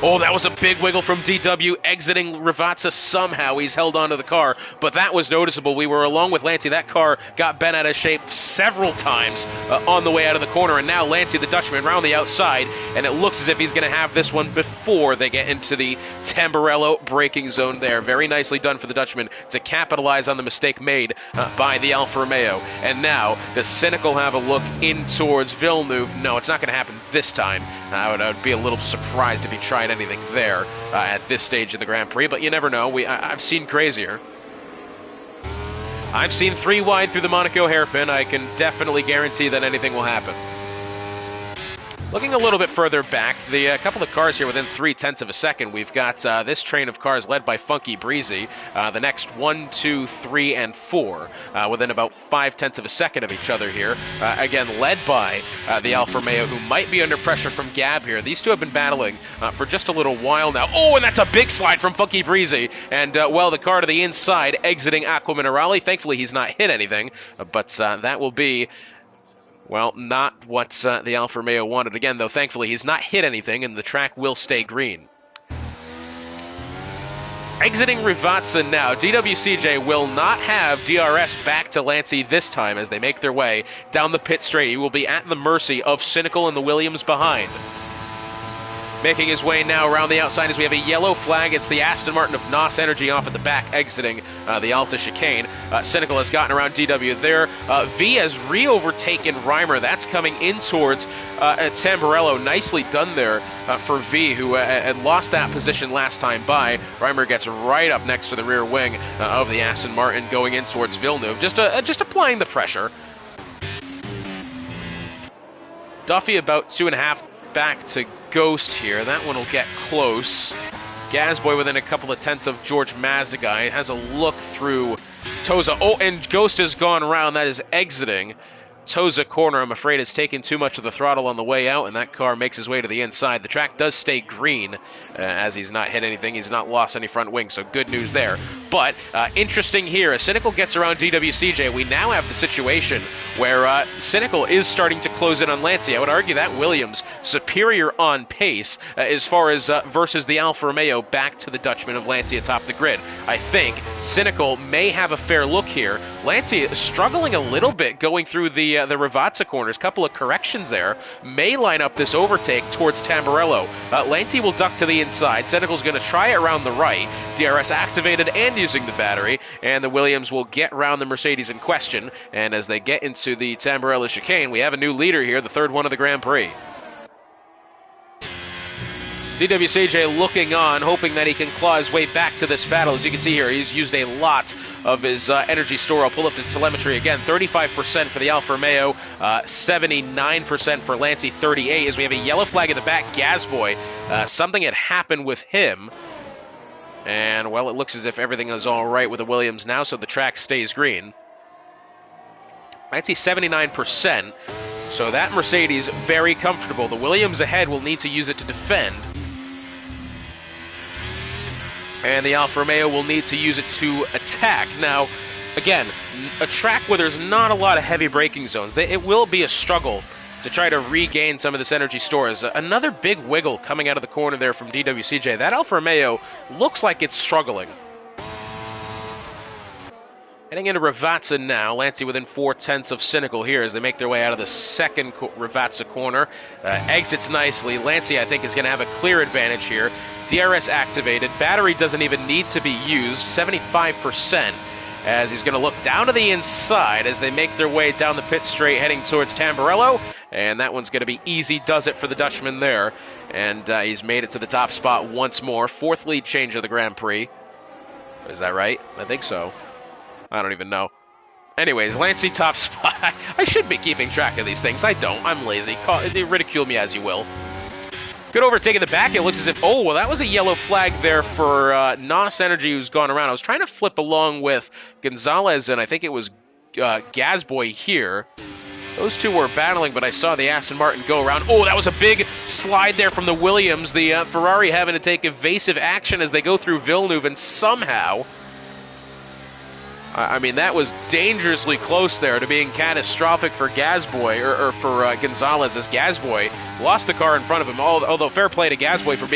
Oh, that was a big wiggle from DW exiting Rivazza somehow. He's held onto the car, but that was noticeable. We were along with Lancey. That car got bent out of shape several times on the way out of the corner, and now Lancey, the Dutchman, around the outside, and it looks as if he's going to have this one before they get into the Tamburello braking zone there. Very nicely done for the Dutchman to capitalize on the mistake made by the Alfa Romeo. And now, does Cynical have a look in towards Villeneuve? No, it's not going to happen this time. I would be a little surprised if he tried anything there at this stage in the Grand Prix, but you never know. I've seen crazier. I've seen 3 wide through the Monaco hairpin. I can definitely guarantee that anything will happen. Looking a little bit further back, the couple of cars here within 0.3 of a second. We've got this train of cars led by Funky Breezy. The next 1, 2, 3, and 4 within about 0.5 of a second of each other here. Again, led by the Alfa Romeo, who might be under pressure from Gab here. These two have been battling for just a little while now. Oh, and that's a big slide from Funky Breezy. And, well, the car to the inside exiting Aqua Minerale. Thankfully, he's not hit anything, but that will be... well, not what the Alfa Romeo wanted. Again, though, thankfully, he's not hit anything, and the track will stay green. Exiting Rivazza now. DWCJ will not have DRS back to Lancey this time as they make their way down the pit straight. He will be at the mercy of Cynical and the Williams behind. Making his way now around the outside as we have a yellow flag. It's the Aston Martin of NOS Energy off at the back exiting the Alta chicane. Cynical has gotten around DW there. V has re-overtaken Reimer. That's coming in towards Tamburello. Nicely done there for V, who had lost that position last time by. Reimer gets right up next to the rear wing of the Aston Martin going in towards Villeneuve. Just applying the pressure. Duffy about 2.5 back to Ghost here. That one will get close. Gasboy within a couple of tenths of George Mazagai. Has a look through Toza. Oh, and Ghost has gone around. That is exiting Toza corner. I'm afraid it's taken too much of the throttle on the way out, and that car makes his way to the inside. The track does stay green as he's not hit anything. He's not lost any front wing, so good news there. But interesting here, as Cynical gets around DWCJ, we now have the situation where Cynical is starting to close in on Lancey. I would argue that Williams superior on pace as far as versus the Alfa Romeo back to the Dutchman of Lancey atop the grid. I think Cynical may have a fair look here. Lancey is struggling a little bit going through the Rivazza corners. Couple of corrections there. May line up this overtake towards Tamburello. Lancey will duck to the inside. Cynical's going to try it around the right. DRS activated and using the battery. And the Williams will get around the Mercedes in question. And as they get into the Tamburello chicane, we have a new leader here, the third one of the Grand Prix. DWCJ looking on, hoping that he can claw his way back to this battle. As you can see here, he's used a lot of his energy store. I'll pull up the telemetry again. 35% for the Alfa Romeo, 79% for Lancey, 38%. As we have a yellow flag in the back, Gasboy. Something had happened with him. And, well, it looks as if everything is all right with the Williams now, so the track stays green. Lancey, 79%. So that Mercedes, very comfortable. The Williams ahead will need to use it to defend. And the Alfa Romeo will need to use it to attack. Now, again, a track where there's not a lot of heavy braking zones. It will be a struggle to try to regain some of this energy stores. Another big wiggle coming out of the corner there from DWCJ. That Alfa Romeo looks like it's struggling. Heading into Ravazza now. Lancey within 4/10 of Cynical here as they make their way out of the second Ravazza corner. Exits nicely. Lancey, I think, is going to have a clear advantage here. DRS activated. Battery doesn't even need to be used. 75%. As he's going to look down to the inside as they make their way down the pit straight heading towards Tamburello. And that one's going to be easy does it for the Dutchman there. And he's made it to the top spot once more. 4th lead change of the Grand Prix. Is that right? I think so. I don't even know. Anyways, Lancey top spot. I should be keeping track of these things. I don't. I'm lazy. Ridicule me as you will. Good overtake in the back. It looked as if, oh, well, that was a yellow flag there for NOS Energy who's gone around. I was trying to flip along with Gonzalez, and I think it was Gazboy here. Those two were battling, but I saw the Aston Martin go around. Oh, that was a big slide there from the Williams. The Ferrari having to take evasive action as they go through Villeneuve, and somehow... I mean, that was dangerously close there to being catastrophic for Gazboy, or for Gonzalez, as Gazboy lost the car in front of him. Although fair play to Gazboy for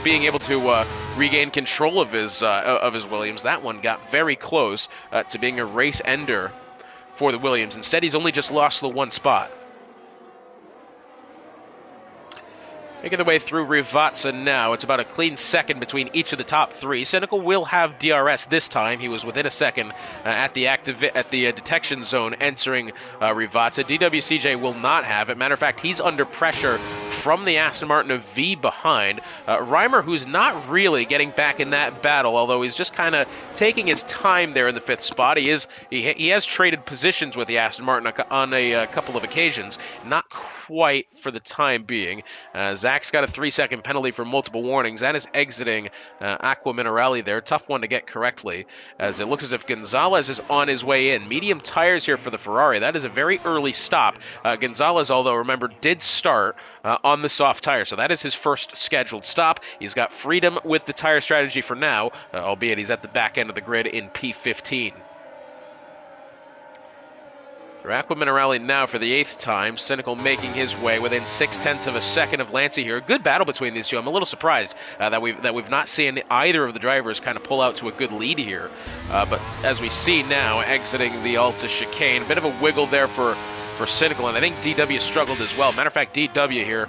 being able to regain control of his Williams. That one got very close to being a race ender for the Williams. Instead, he's only just lost the one spot. Making their way through Ravazza now. It's about a clean second between each of the top three. Cynical will have DRS this time. He was within a second at the detection zone entering Ravazza. DWCJ will not have it. Matter of fact, he's under pressure from the Aston Martin of V behind. Reimer, who's not really getting back in that battle, although he's just kind of taking his time there in the 5th spot. He has traded positions with the Aston Martin on a couple of occasions. Not quite for the time being. Zach's got a 3-second penalty for multiple warnings. That is exiting Aqua Minerale there. Tough one to get correctly, as it looks as if Gonzalez is on his way in. Medium tires here for the Ferrari. That is a very early stop. Gonzalez, although, remember, did start on the soft tire, so that is his first scheduled stop. He's got freedom with the tire strategy for now, albeit he's at the back end of the grid in P15. Aqua Minerale now for the 8th time. Cynical making his way within 6/10 of a second of Lancey here. Good battle between these two. I'm a little surprised that we've not seen either of the drivers kind of pull out to a good lead here. But as we see now, exiting the Alta chicane, a bit of a wiggle there for Cynical, and I think DW struggled as well. Matter of fact, DW here,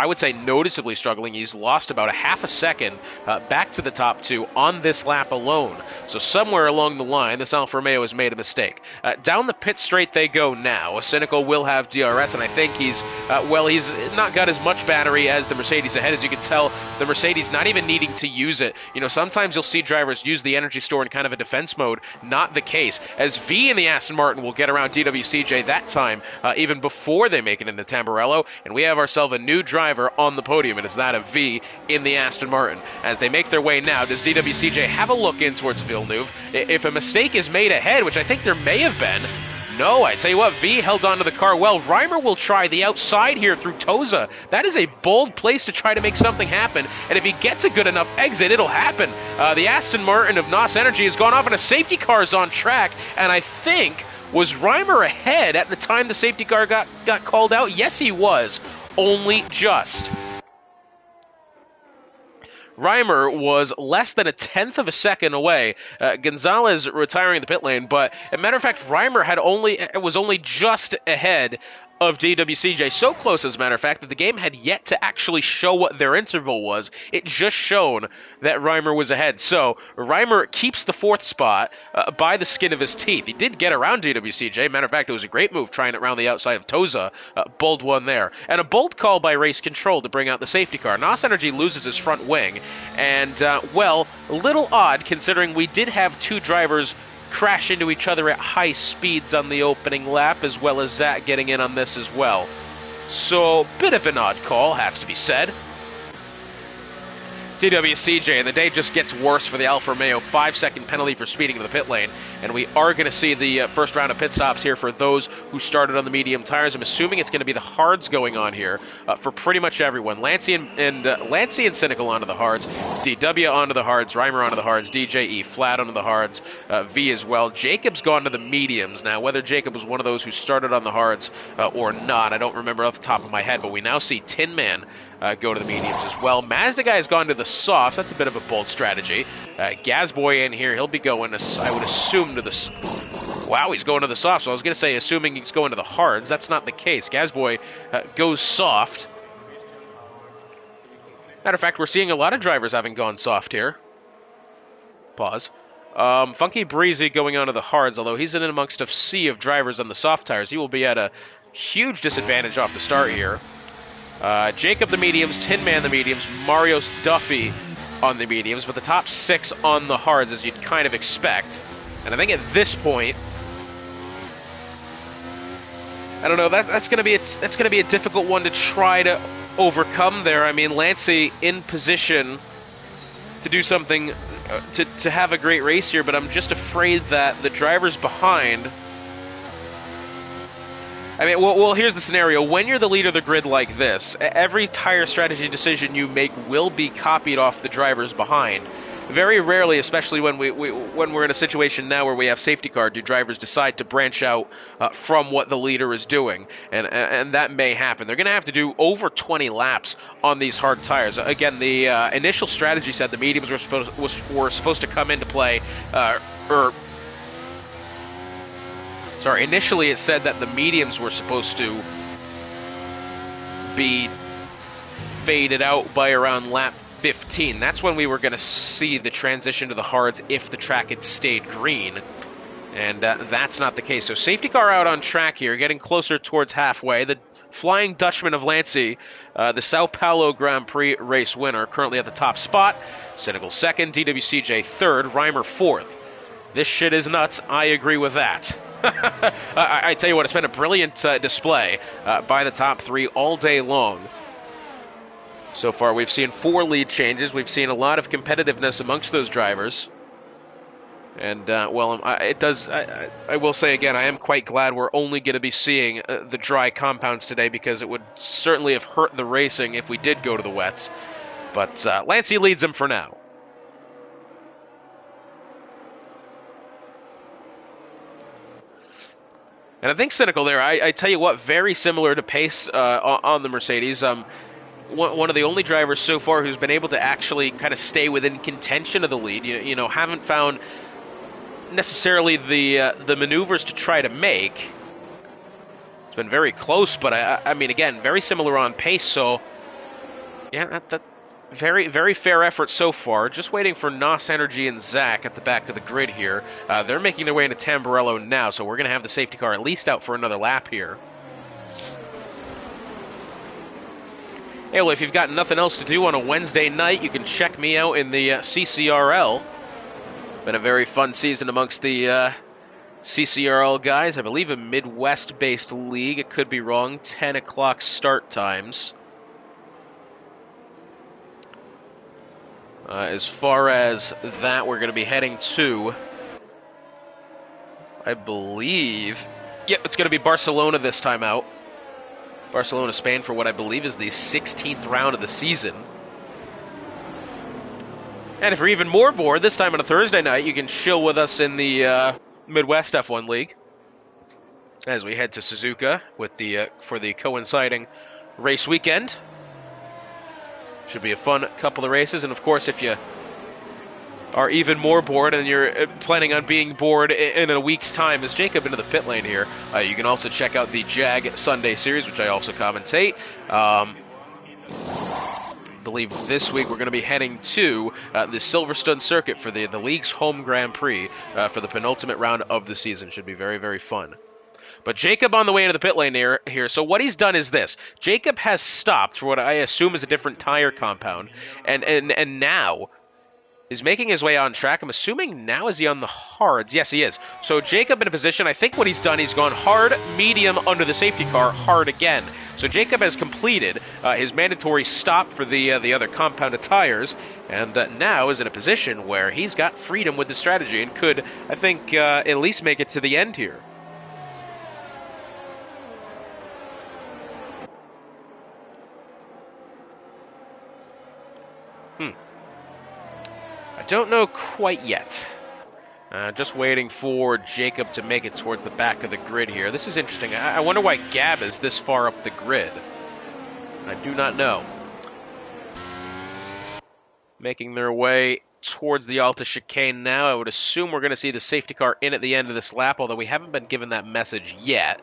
I would say noticeably struggling. He's lost about a half a second back to the top two on this lap alone. So somewhere along the line, this Alfa Romeo has made a mistake. Down the pit straight they go now. Cynical will have DRS, and I think he's not got as much battery as the Mercedes ahead. As you can tell, the Mercedes not even needing to use it. You know, sometimes you'll see drivers use the energy store in kind of a defense mode. Not the case, as V in the Aston Martin will get around DWCJ that time, even before they make it into Tamburello, and we have ourselves a new driver on the podium, and it's that of V in the Aston Martin. As they make their way now, does DWCJ have a look in towards Villeneuve? If a mistake is made ahead, which I think there may have been, no, I tell you what, V held onto the car well. Reimer will try the outside here through Toza. That is a bold place to try to make something happen, and if he gets a good enough exit, it'll happen. The Aston Martin of NOS Energy has gone off, and a safety car is on track, and I think, was Reimer ahead at the time the safety car got called out? Yes, he was. Only just. Reimer was less than a 1/10 of a second away. Gonzalez retiring the pit lane, but as a matter of fact, Reimer was only just ahead of DWCJ. So close, as a matter of fact, that the game had yet to actually show what their interval was. It just shown that Reimer was ahead. So Reimer keeps the 4th spot by the skin of his teeth. He did get around DWCJ. Matter of fact, it was a great move trying it around the outside of Toza. Bold one there. And a bold call by Race Control to bring out the safety car. NOS Energy loses his front wing. And, well, a little odd considering we did have two drivers crash into each other at high speeds on the opening lap, as well as Zach getting in on this as well. So, bit of an odd call, has to be said. DWCJ, and the day just gets worse for the Alfa Romeo. 5-second penalty for speeding into the pit lane, and we are going to see the first round of pit stops here for those who started on the medium tires. I'm assuming it's going to be the hards going on here for pretty much everyone. Lancey and Cynical onto the hards, DW onto the hards, Reimer onto the hards, DJE flat onto the hards, V as well. Jacob's gone to the mediums. Now, whether Jacob was one of those who started on the hards or not, I don't remember off the top of my head, but we now see Tin Man go to the mediums as well. Mazda guy has gone to the softs. That's a bit of a bold strategy. Gazboy in here. He'll be going, I would assume, assume to the... Wow, he's going to the soft. So I was going to say, assuming he's going to the hards. That's not the case. Gazboy goes soft. Matter of fact, we're seeing a lot of drivers having gone soft here. Pause. Funky Breezy going on to the hards, although he's in amongst a sea of drivers on the soft tires. He will be at a huge disadvantage off the start here. Jacob the mediums, Tin Man the mediums, Marios Duffy on the mediums, but the top 6 on the hards, as you'd kind of expect. And I think at this point, I don't know, that's going to be a difficult one to try to overcome there. I mean, Lancey in position to do something, to have a great race here, but I'm just afraid that the drivers behind... I mean, well, here's the scenario. When you're the leader of the grid like this, every tire strategy decision you make will be copied off the drivers behind. Very rarely, especially when we're in a situation now where we have safety car, do drivers decide to branch out from what the leader is doing, and that may happen. They're going to have to do over 20 laps on these hard tires. Again, the initial strategy said the mediums were supposed to come into play, Sorry, initially it said that the mediums were supposed to be faded out by around lap 15. That's when we were going to see the transition to the hards if the track had stayed green. And that's not the case. So safety car out on track here, getting closer towards halfway. The Flying Dutchman of Lancey, the Sao Paulo Grand Prix race winner, currently at the top spot. Senegal second, DWCJ third, Reimer fourth. This shit is nuts. I agree with that. I tell you what, it's been a brilliant display by the top 3 all day long. So far, we've seen 4 lead changes. We've seen a lot of competitiveness amongst those drivers. And, well, I will say again, I am quite glad we're only going to be seeing the dry compounds today, because it would certainly have hurt the racing if we did go to the wets. But Lancey leads them for now. And I think Cynical there, I tell you what, very similar to Pace on the Mercedes. One of the only drivers so far who's been able to actually kind of stay within contention of the lead. You know, haven't found necessarily the maneuvers to try to make. It's been very close, but I mean, again, very similar on pace. So, yeah, that very, very fair effort so far. Just waiting for NOS Energy and Zach at the back of the grid here. They're making their way into Tamburello now, so we're going to have the safety car at least out for another lap here. Hey, well, if you've got nothing else to do on a Wednesday night, you can check me out in the CCRL. Been a very fun season amongst the CCRL guys. I believe a Midwest-based league. It could be wrong. 10 o'clock start times. As far as that, we're going to be heading to, I believe, yep, it's going to be Barcelona this time out. Barcelona, Spain, for what I believe is the 16th round of the season. And if you're even more bored, this time on a Thursday night, you can chill with us in the Midwest F1 League as we head to Suzuka with for the coinciding race weekend. Should be a fun couple of races, and of course, if you are even more bored and you're planning on being bored in a week's time, as Jacob into the pit lane here, you can also check out the Jag Sunday Series, which I also commentate. I believe this week we're going to be heading to the Silverstone circuit for the league's home Grand Prix for the penultimate round of the season. Should be very, very fun. But Jacob on the way into the pit lane here. So what he's done is this. Jacob has stopped for what I assume is a different tire compound, and now is making his way on track. I'm assuming now is he on the hards? Yes, he is. So Jacob in a position, I think what he's done, he's gone hard, medium under the safety car, hard again. So Jacob has completed his mandatory stop for the other compounded tires, and now is in a position where he's got freedom with the strategy and could, I think, at least make it to the end here. I don't know quite yet. Just waiting for Jacob to make it towards the back of the grid here. This is interesting. I wonder why Gab is this far up the grid. I do not know. Making their way towards the Alta chicane now. I would assume we're going to see the safety car in at the end of this lap, although we haven't been given that message yet.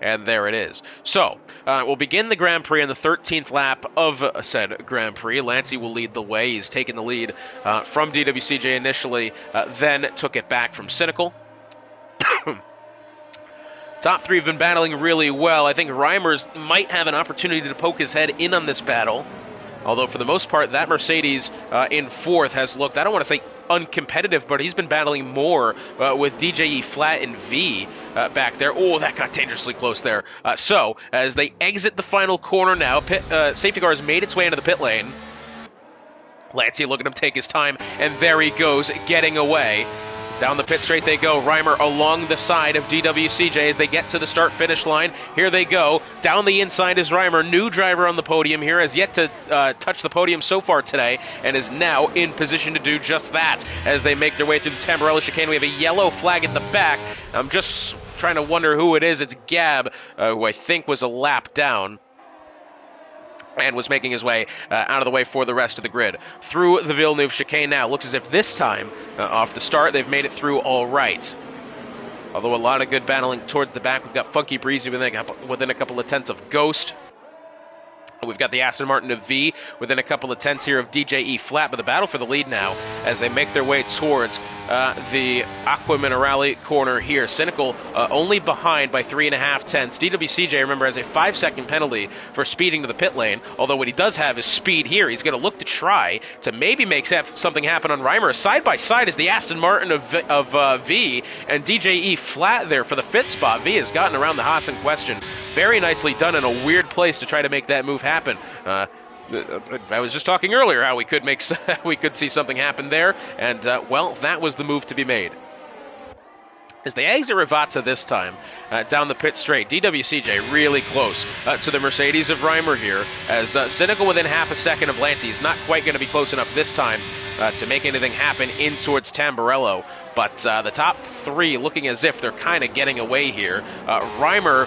And there it is. So, we'll begin the Grand Prix on the 13th lap of said Grand Prix. Lancey will lead the way. He's taken the lead from DWCJ initially, then took it back from Cynical. Top three have been battling really well. I think Reimers might have an opportunity to poke his head in on this battle. Although, for the most part, that Mercedes in fourth has looked, I don't want to say uncompetitive, but he's been battling more with DJE Flat and V back there. Oh, that got dangerously close there. So, as they exit the final corner now, safety car has made its way into the pit lane. Lancey looking at him take his time, and there he goes, getting away. Down the pit straight they go. Reimer along the side of DWCJ as they get to the start-finish line. Here they go. Down the inside is Reimer. New driver on the podium here. Has yet to touch the podium so far today and is now in position to do just that as they make their way through the Tamburello chicane. We have a yellow flag at the back. I'm just trying to wonder who it is. It's Gab, who I think was a lap down and was making his way out of the way for the rest of the grid. Through the Villeneuve chicane now. Looks as if this time, off the start, they've made it through all right. Although a lot of good battling towards the back. We've got Funky Breezy within a couple of tenths of Ghost. We've got the Aston Martin of V within a couple of tenths here of DJE Flat, but the battle for the lead now as they make their way towards the Aqua Minerale corner here. Cynical only behind by 3.5 tenths. DWCJ, remember, has a 5-second penalty for speeding to the pit lane, although what he does have is speed here. He's going to look to try to maybe make something happen on Reimer. Side by side is the Aston Martin of V and DJE Flat there for the 5th spot. V has gotten around the Haas in question. Very nicely done in a weird place to try to make that move happen. I was just talking earlier how we could see something happen there, and well, that was the move to be made. As they exit Rivazza this time, down the pit straight, DWCJ really close to the Mercedes of Reimer here, as Cynical within half a second of Lancey. He's not quite going to be close enough this time to make anything happen in towards Tamburello, but the top three looking as if they're kind of getting away here. Reimer,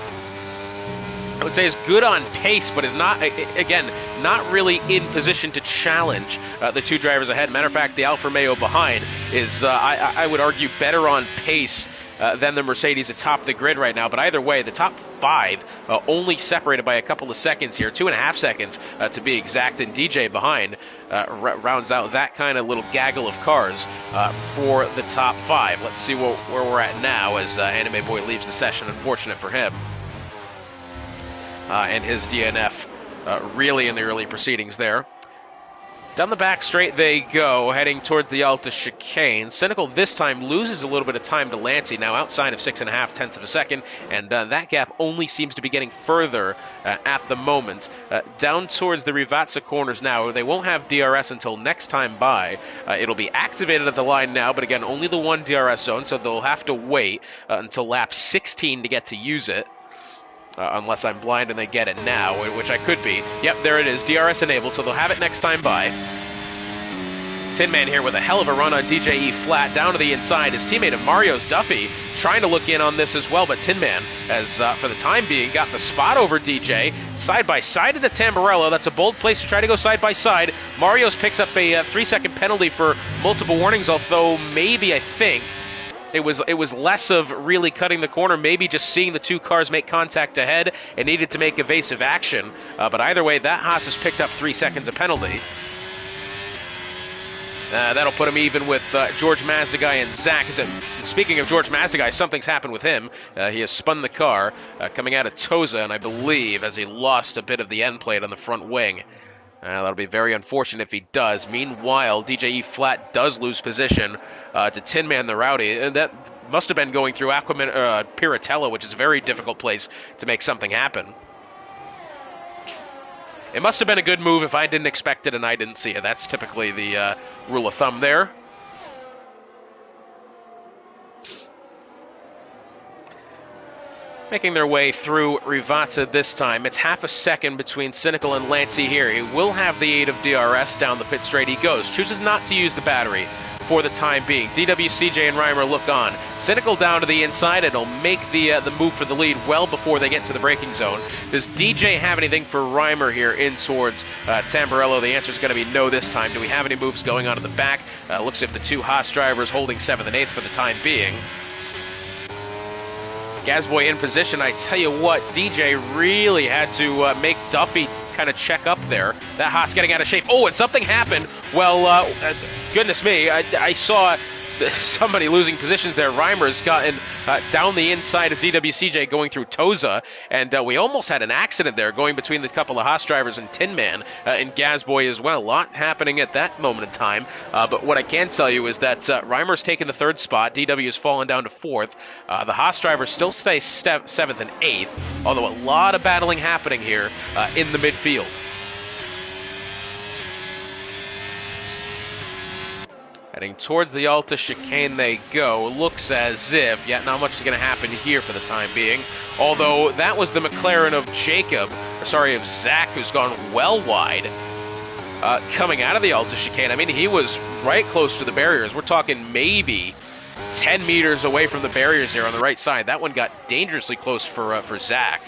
I would say, is good on pace, but is not, again, not really in position to challenge the two drivers ahead. Matter of fact, the Alfa Romeo behind is, I would argue, better on pace than the Mercedes atop the grid right now. But either way, the top five only separated by a couple of seconds here, 2.5 seconds to be exact, and DJ behind rounds out that kind of little gaggle of cars for the top five. Let's see where we're at now as Anime Boy leaves the session. Unfortunate for him. And his DNF really in the early proceedings there. Down the back straight they go, heading towards the Alta chicane. Cynical this time loses a little bit of time to Lancey, now outside of 6.5 tenths of a second, and that gap only seems to be getting further at the moment. Down towards the Rivazza corners now, they won't have DRS until next time by. It'll be activated at the line now, but again, only the one DRS zone, so they'll have to wait until lap 16 to get to use it. Unless I'm blind and they get it now, which I could be. Yep, there it is, DRS enabled, so they'll have it next time by. Tin Man here with a hell of a run on DJE Flat down to the inside. His teammate of Mario's Duffy trying to look in on this as well, but Tin Man has, for the time being, got the spot over DJ. Side by side into Tamburello. That's a bold place to try to go side by side. Mario's picks up a 3-second penalty for multiple warnings, although maybe, I think, it was less of really cutting the corner, maybe just seeing the two cars make contact ahead and needed to make evasive action. But either way, that Haas has picked up 3 seconds of penalty. That'll put him even with George Mazdaguy and Zach. Speaking of George Mazdaguy, something's happened with him. He has spun the car coming out of Tosa, and I believe as he lost a bit of the end plate on the front wing. That'll be very unfortunate if he does. Meanwhile, DJE Flat does lose position to Tin Man the Rowdy, and that must have been going through Piratella, which is a very difficult place to make something happen. It must have been a good move if I didn't expect it and I didn't see it. That's typically the rule of thumb there. Making their way through Rivazza this time. It's half a second between Cynical and Lancey here. He will have the aid of DRS. Down the pit straight he goes. Chooses not to use the battery. for the time being. DWCJ and Reimer look on. Cynical down to the inside, and he'll make the move for the lead well before they get to the braking zone. Does DJ have anything for Reimer here in towards Tamburello? The answer is going to be no this time. Do we have any moves going on in the back? Looks as if the two Haas drivers holding 7th and 8th for the time being. Gasboy in position. I tell you what, DJ really had to make Duffy kind of check up there. That Haas getting out of shape. Oh, and something happened. Well, goodness me, I saw somebody losing positions there. Reimer's gotten down the inside of DWCJ going through Toza, and we almost had an accident there going between the couple of Haas drivers and Tin Man and Gasboy as well. A lot happening at that moment in time, but what I can tell you is that Reimer's taken the 3rd spot. DW has fallen down to 4th. The Haas drivers still stay 7th and 8th, although a lot of battling happening here in the midfield. Heading towards the Alta chicane they go. Looks as if, yet not much is going to happen here for the time being. Although that was the McLaren of of Zach, who's gone well wide. Coming out of the Alta chicane, I mean, he was right close to the barriers. We're talking maybe 10 meters away from the barriers there on the right side. That one got dangerously close for Zach.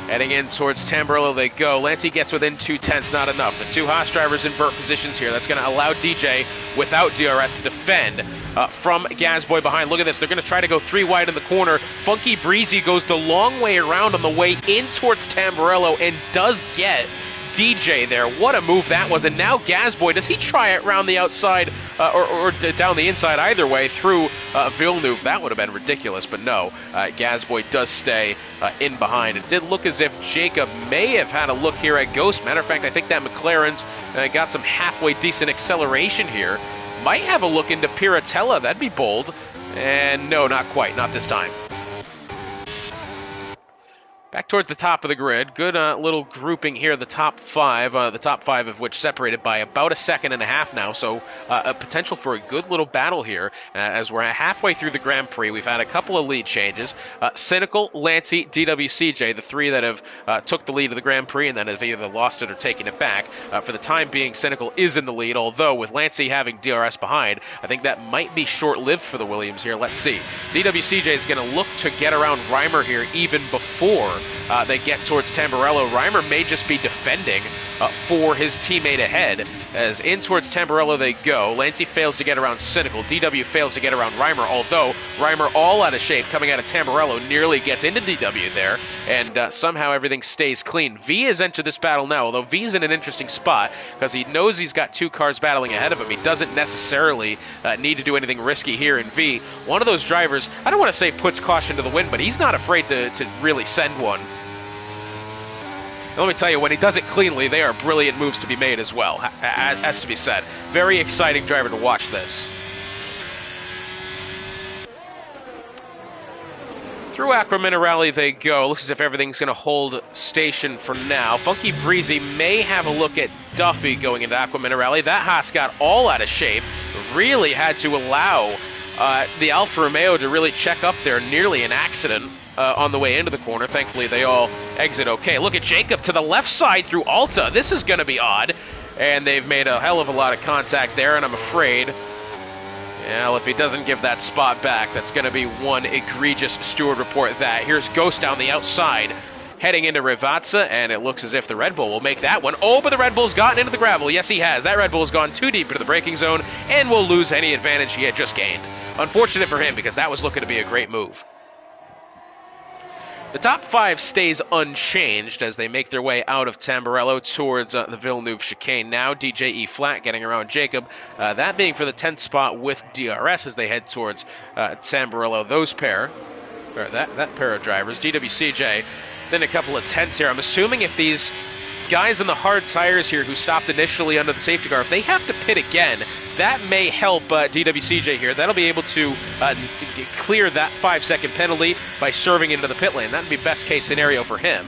Heading in towards Tamburello they go. Lanty gets within 2/10, not enough. The two Haas drivers invert positions here. That's going to allow DJ, without DRS, to defend from Gasboy behind. Look at this. They're going to try to go 3 wide in the corner. Funky Breezy goes the long way around on the way in towards Tamburello and does get DJ there. What a move that was. And now Gasboy, does he try it around the outside or down the inside? Either way, through Villeneuve. That would have been ridiculous, but no. Gasboy does stay in behind. It did look as if Jacob may have had a look here at Ghost. Matter of fact, I think that McLaren's got some halfway decent acceleration here. Might have a look into Piratella. That'd be bold. And no, not quite. Not this time. Back towards the top of the grid. Good little grouping here, the top 5 of which separated by about 1.5 seconds now, so a potential for a good little battle here as we're halfway through the Grand Prix. We've had a couple of lead changes. Cynical, Lancy, DWCJ, the 3 that have took the lead of the Grand Prix and then have either lost it or taken it back. For the time being, Cynical is in the lead, although with Lancy having DRS behind, I think that might be short-lived for the Williams here. Let's see. DWCJ is going to look to get around Reimer here even before they get towards Tamburello. Reimer may just be defending for his teammate ahead. As in towards Tamburello they go. Lancy fails to get around Cynical. DW fails to get around Reimer, although Reimer, all out of shape, coming out of Tamburello, nearly gets into DW there, and somehow everything stays clean. V has entered this battle now, although V's in an interesting spot because he knows he's got 2 cars battling ahead of him. He doesn't necessarily need to do anything risky here in V. One of those drivers, I don't want to say puts caution to the wind, but he's not afraid to really send one. And let me tell you, when he does it cleanly, they are brilliant moves to be made as well. Has to be said. Very exciting driver to watch this. Through Aqua Minerale they go. Looks as if everything's going to hold station for now. Funky Breezy may have a look at Duffy going into Aqua Minerale. That Haas got all out of shape. Really had to allow the Alfa Romeo to really check up there. Nearly an accident on the way into the corner. Thankfully, they all exit okay. Look at Jacob to the left side through Alta. This is going to be odd. And they've made a hell of a lot of contact there, and I'm afraid, well, if he doesn't give that spot back, that's going to be one egregious steward report that. Here's Ghost down the outside, heading into Rivazza, and it looks as if the Red Bull will make that one. Oh, but the Red Bull's gotten into the gravel. Yes, he has. That Red Bull has gone too deep into the braking zone and will lose any advantage he had just gained. Unfortunate for him, because that was looking to be a great move. The top 5 stays unchanged as they make their way out of Tamburello towards the Villeneuve chicane. Now DJ E flat getting around Jacob. That being for the 10th spot with DRS as they head towards Tamburello. Those pair, or that pair of drivers, DWCJ, then a couple of tenths here. I'm assuming if these guys in the hard tires here who stopped initially under the safety car, if they have to pit again, that may help DWCJ here. That'll be able to clear that 5-second penalty by serving into the pit lane. That'd be best case scenario for him.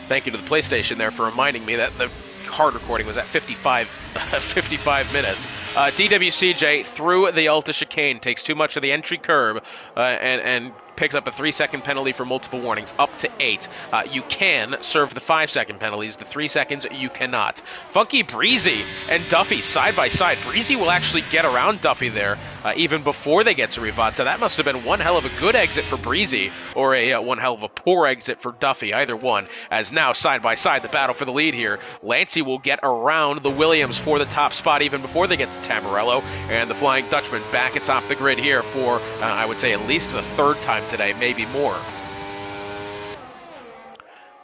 Thank you to the PlayStation there for reminding me that the hard recording was at 55 minutes. DWCJ through the Alta chicane takes too much of the entry curb and picks up a 3-second penalty for multiple warnings, up to 8. You can serve the 5-second penalties. The 3 seconds, you cannot. Funky Breezy and Duffy side by side. Breezy will actually get around Duffy there even before they get to Rivata. That must have been one hell of a good exit for Breezy, or a one hell of a poor exit for Duffy, either one. As now, side by side, the battle for the lead here. Lancey will get around the Williams for the top spot even before they get to Tamburello, and the Flying Dutchman back atop the grid here for, I would say, at least the third time today, maybe more.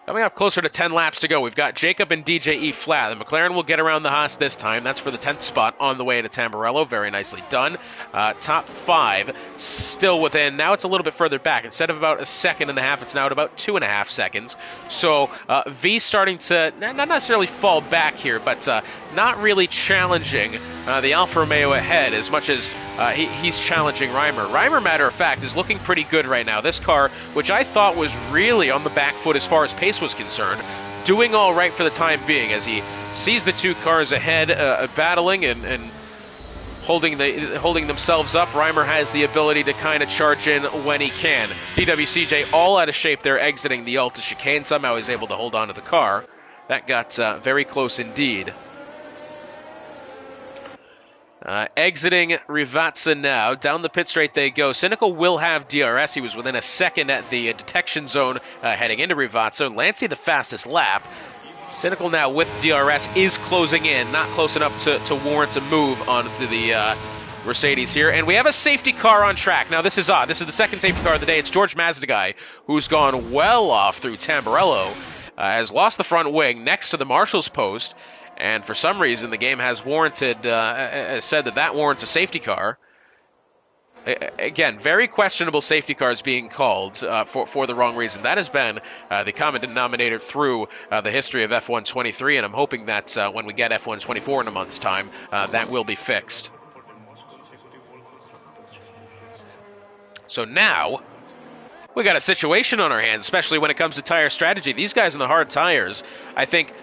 Coming up closer to 10 laps to go, we've got Jacob and DJE flat. The McLaren will get around the Haas this time. That's for the 10th spot on the way to Tamburello. Very nicely done. Top 5 still within. Now it's a little bit further back. Instead of about 1.5 seconds, it's now at about 2.5 seconds. So V starting to not necessarily fall back here, but not really challenging the Alfa Romeo ahead as much as he's challenging Reimer. Reimer, matter of fact, is looking pretty good right now. This car, which I thought was really on the back foot as far as pace was concerned, doing all right for the time being as he sees the two cars ahead battling and holding themselves up. Reimer has the ability to kind of charge in when he can. DWCJ all out of shape there, exiting the Alta chicane. Somehow he's able to hold on to the car. That got very close indeed. Exiting Rivazza now. Down the pit straight they go. Cynical will have DRS. He was within 1 second at the detection zone heading into Rivazza. Lancey the fastest lap. Cynical now with DRS is closing in. Not close enough to warrant a move onto the Mercedes here. And we have a safety car on track. Now this is odd. This is the second safety car of the day. It's George Mazdaguy, who's gone well off through Tamburello. Has lost the front wing next to the marshal's post. And for some reason, the game has warranted, said that warrants a safety car. Again, very questionable safety cars being called for the wrong reason. That has been the common denominator through the history of F1 23, and I'm hoping that when we get F1 24 in a month's time, that will be fixed. So now, we got a situation on our hands, especially when it comes to tire strategy. These guys in the hard tires, I think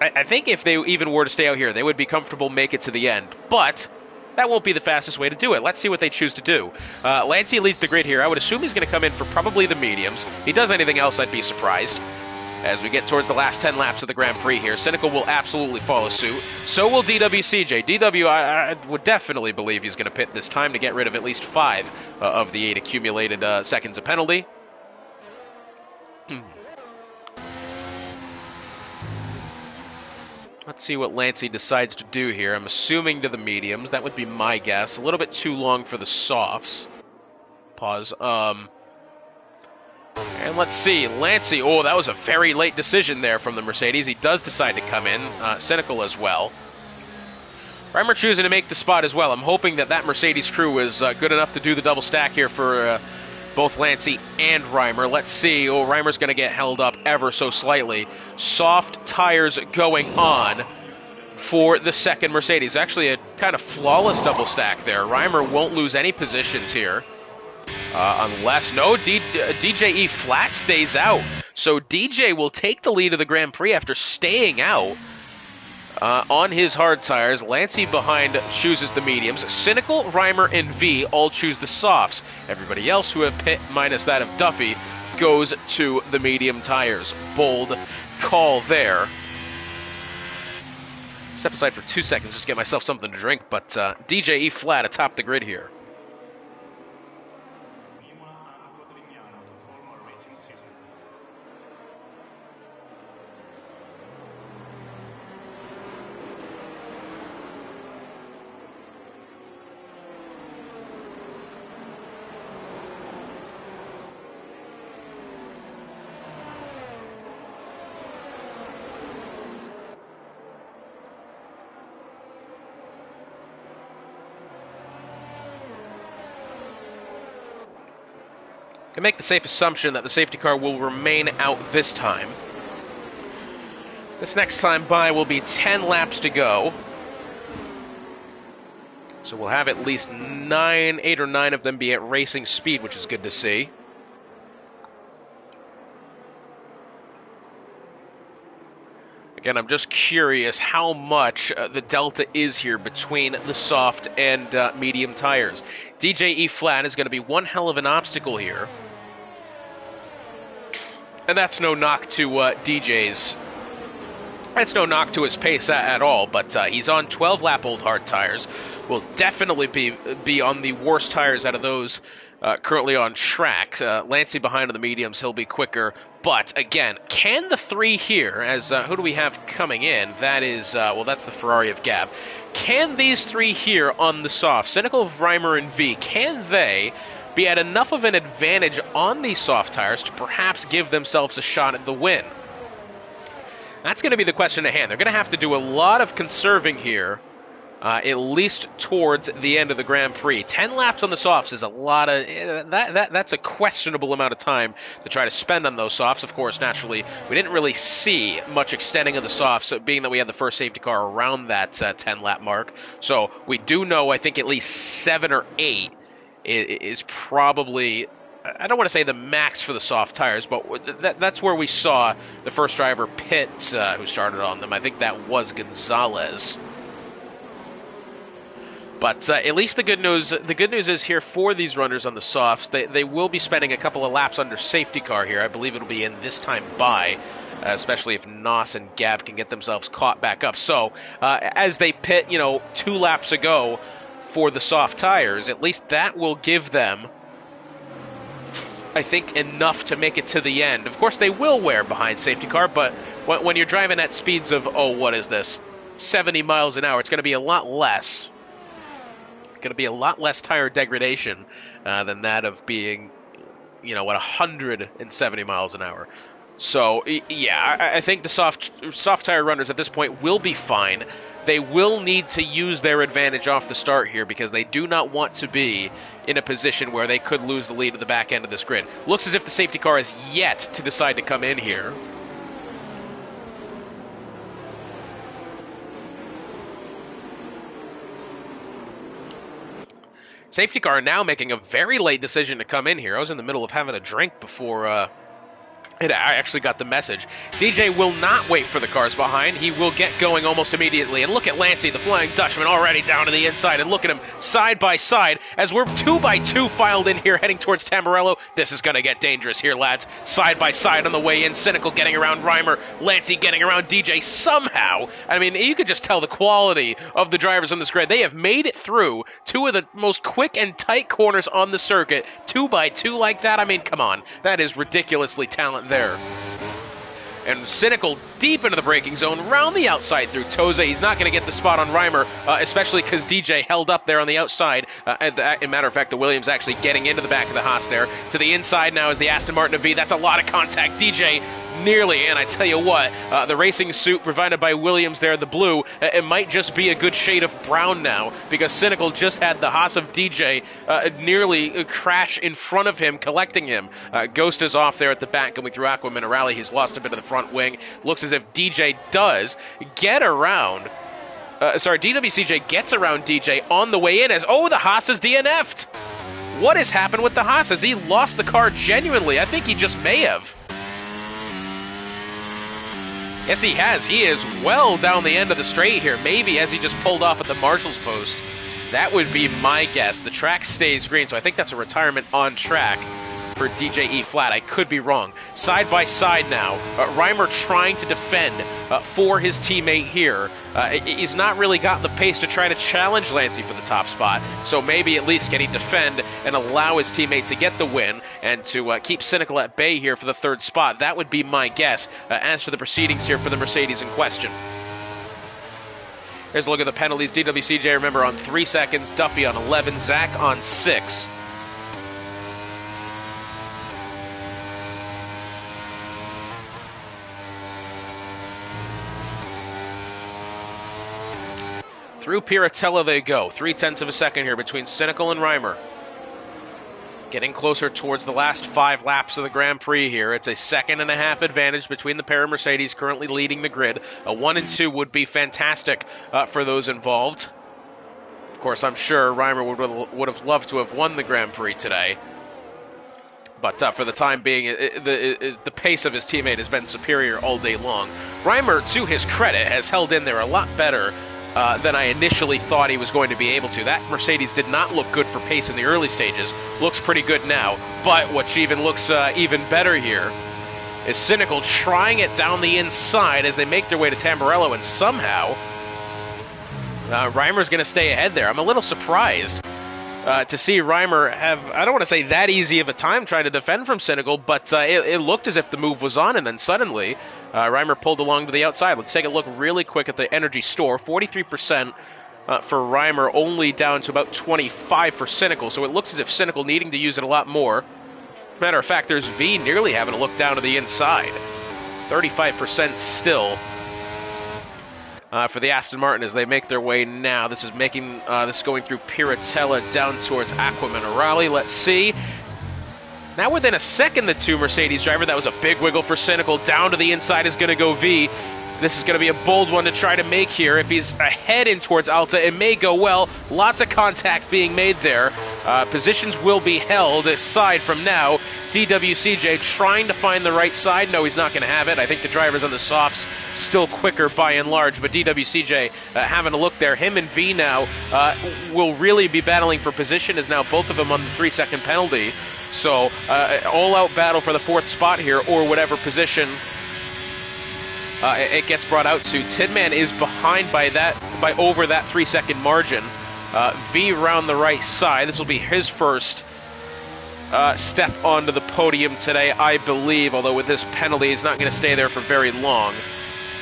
if they even were to stay out here, they would be comfortable, make it to the end. But that won't be the fastest way to do it. Let's see what they choose to do. Lancey leads the grid here. I would assume he's going to come in for probably the mediums. If he does anything else, I'd be surprised. As we get towards the last 10 laps of the Grand Prix here, Cynical will absolutely follow suit. So will DWCJ. DW, I would definitely believe he's going to pit this time to get rid of at least 5 of the 8 accumulated seconds of penalty. Let's see what Lancey decides to do here. I'm assuming to the mediums. That would be my guess. A little bit too long for the softs. Pause. And let's see. Lancey. Oh, that was a very late decision there from the Mercedes. He does decide to come in. Cynical as well. Reimer choosing to make the spot as well. I'm hoping that Mercedes crew is good enough to do the double stack here for both Lancey and Reimer. Let's see. Oh, Reimer's going to get held up ever so slightly. Soft tires going on for the second Mercedes. Actually, a kind of flawless double stack there. Reimer won't lose any positions here. Unless, no, DJE flat stays out. So DJ will take the lead of the Grand Prix after staying out on his hard tires. Lancey behind chooses the mediums. Cynical, Reimer, and V all choose the softs. Everybody else who have pit minus that of Duffy goes to the medium tires. Bold call there. Step aside for 2 seconds just to get myself something to drink, but DJE flat atop the grid here. Can make the safe assumption that the safety car will remain out this time. This next time by will be 10 laps to go. So we'll have at least 8 or 9 of them be at racing speed, which is good to see. Again, I'm just curious how much the delta is here between the soft and medium tires. DJE flat is going to be one hell of an obstacle here. And that's no knock to DJ's. That's no knock to his pace at all, but he's on 12-lap old hard tires. Will definitely be on the worst tires out of those currently on track. Lancey behind on the mediums, he'll be quicker. But again, can the three here, as who do we have coming in? That is, well, that's the Ferrari of Gab. Can these three here on the soft, Cynical, Reimer, and V, can they be at enough of an advantage on these soft tires to perhaps give themselves a shot at the win? That's going to be the question at hand. They're going to have to do a lot of conserving here, at least towards the end of the Grand Prix. 10 laps on the softs is a lot of... That's a questionable amount of time to try to spend on those softs. Of course, naturally, we didn't really see much extending of the softs, being that we had the first safety car around that 10-lap mark. So we do know, I think, at least 7 or 8 is probably... I don't want to say the max for the soft tires, but that's where we saw the first driver pit who started on them. I think that was Gonzalez. But at least the good news is here for these runners on the softs, they will be spending a couple of laps under safety car here. I believe it'll be in this time by, especially if Nos and Gab can get themselves caught back up. So as they pit, 2 laps ago for the soft tires, at least that will give them, I think, enough to make it to the end. Of course, they will wear behind safety car, but when you're driving at speeds of, 70 miles an hour, it's going to be a lot less. It's going to be a lot less tire degradation than that of being, at 170 miles an hour. So, yeah, I think the soft tire runners at this point will be fine. They will need to use their advantage off the start here because they do not want to be in a position where they could lose the lead at the back end of this grid. Looks as if the safety car is yet to decide to come in here. Safety car now making a very late decision to come in here. I was in the middle of having a drink before... I actually got the message. DJ will not wait for the cars behind. He will get going almost immediately. And look at Lancey, the Flying Dutchman, already down to the inside. And look at him side by side as we're 2 by 2 filed in here heading towards Tamburello. This is going to get dangerous here, lads. Side by side on the way in. Cynical getting around Reimer. Lancey getting around DJ somehow. I mean, you could just tell the quality of the drivers on this grid. They have made it through 2 of the most quick and tight corners on the circuit. 2 by 2 like that. I mean, come on. That is ridiculously talented there. And Cynical deep into the braking zone, round the outside through Toze. He's not going to get the spot on Reimer, especially because DJ held up there on the outside. As a matter of fact, the Williams actually getting into the back of the Haas there. To the inside now is the Aston Martin V. That's a lot of contact. DJ nearly, and I tell you what, the racing suit provided by Williams there, the blue, it might just be a good shade of brown now, because Cynical just had the Haas of DJ nearly crash in front of him, collecting him. Ghost is off there at the back, going through Aqua Minerale. He's lost a bit of the front wing. Looks as if DJ does get around. DWCJ gets around DJ on the way in as, the Haas is DNF'd. What has happened with the Haas? Has he lost the car genuinely? I think he just may have. Yes, he has. He is well down the end of the straight here. Maybe as he just pulled off at the Marshall's post. That would be my guess. The track stays green, so I think that's a retirement on track for DJ E flat. I could be wrong. Side by side now. Reimer trying to defend for his teammate here. He's not really got the pace to try to challenge Lancey for the top spot, so maybe at least can he defend and allow his teammate to get the win and to keep Cynical at bay here for the 3rd spot. That would be my guess as for the proceedings here for the Mercedes in question. Here's a look at the penalties. DWCJ, remember, on 3 seconds. Duffy on 11. Zach on 6. Through Piratella they go. 0.3 of a second here between Cynical and Reimer. Getting closer towards the last 5 laps of the Grand Prix here. It's a 1.5 advantage between the pair of Mercedes currently leading the grid. A 1 and 2 would be fantastic for those involved. Of course, I'm sure Reimer would have loved to have won the Grand Prix today. But for the time being, the pace of his teammate has been superior all day long. Reimer, to his credit, has held in there a lot better than I initially thought he was going to be able to. That Mercedes did not look good for pace in the early stages. Looks pretty good now. But what even looks even better here is Cynical trying it down the inside as they make their way to Tamburello, and somehow Reimer's going to stay ahead there. I'm a little surprised to see Reimer have, I don't want to say that easy of a time trying to defend from Cynical, but it looked as if the move was on, and then suddenly Reimer pulled along to the outside. Let's take a look really quick at the energy store. 43% for Reimer, only down to about 25 for Cynical, so it looks as if Cynical needing to use it a lot more. Matter of fact, there's V nearly having a look down to the inside. 35% still for the Aston Martin as they make their way now. This is going through Piratella down towards Aqua Minerale. Let's see. Now within a second, the two Mercedes driver. That was a big wiggle for Cynical. Down to the inside is going to go V. This is going to be a bold one to try to make here. If he's ahead in towards Alta, it may go well. Lots of contact being made there. Positions will be held aside from now. DWCJ trying to find the right side. No, he's not going to have it. I think the drivers on the softs still quicker by and large, but DWCJ having a look there. Him and V now will really be battling for position, as now both of them on the 3-second penalty. So all-out battle for the 4th spot here, or whatever position it gets brought out to. Tin Man is behind by over that 3-second margin. V round the right side. This will be his first step onto the podium today, I believe, although with this penalty, he's not going to stay there for very long.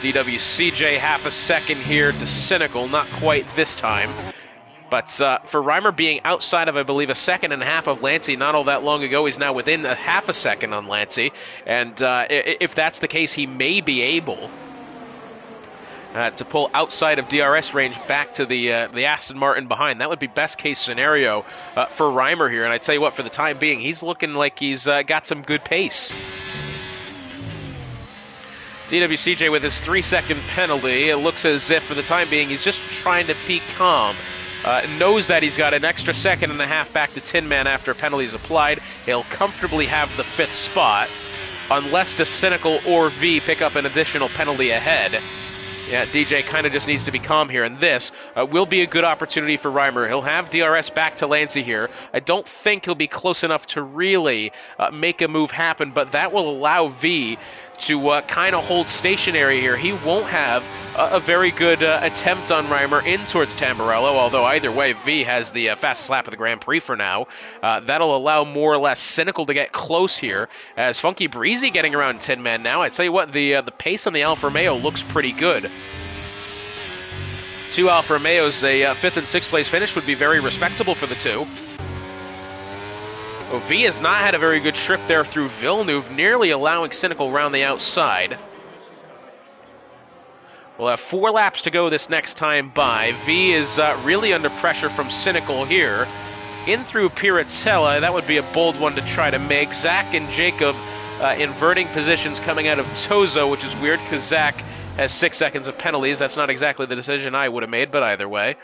DWCJ half a second here to Cynical, not quite this time. But for Reimer being outside of, I believe, a second and a half of Lancey not all that long ago, he's now within a half a second on Lancey. And if that's the case, he may be able to pull outside of DRS range back to the Aston Martin behind. That would be best case scenario for Reimer here. And I tell you what, for the time being, he's looking like he's got some good pace. DWCJ with his 3-second penalty. It looks as if for the time being he's just trying to be calm. Knows that he's got an extra second and a half back to Tin Man after penalties applied. He'll comfortably have the 5th spot, unless the Cynical or V pick up an additional penalty ahead. Yeah, DJ kind of just needs to be calm here, and this will be a good opportunity for Reimer. He'll have DRS back to Lancey here. I don't think he'll be close enough to really make a move happen, but that will allow V to kind of hold stationary here. He won't have a very good attempt on Reimer in towards Tamburello, although either way, V has the fastest lap of the Grand Prix for now. That'll allow more or less Cynical to get close here, as Funky Breezy getting around Tin Man now. I tell you what, the pace on the Alfa Romeo looks pretty good. 2 Alfa Romeos, a 5th and 6th place finish would be very respectable for the two. Well, V has not had a very good trip there through Villeneuve, nearly allowing Cynical round the outside. We'll have 4 laps to go this next time by. V is really under pressure from Cynical here. In through Piratella, that would be a bold one to try to make. Zach and Jacob inverting positions coming out of Tozo, which is weird because Zach has 6 seconds of penalties. That's not exactly the decision I would have made, but either way.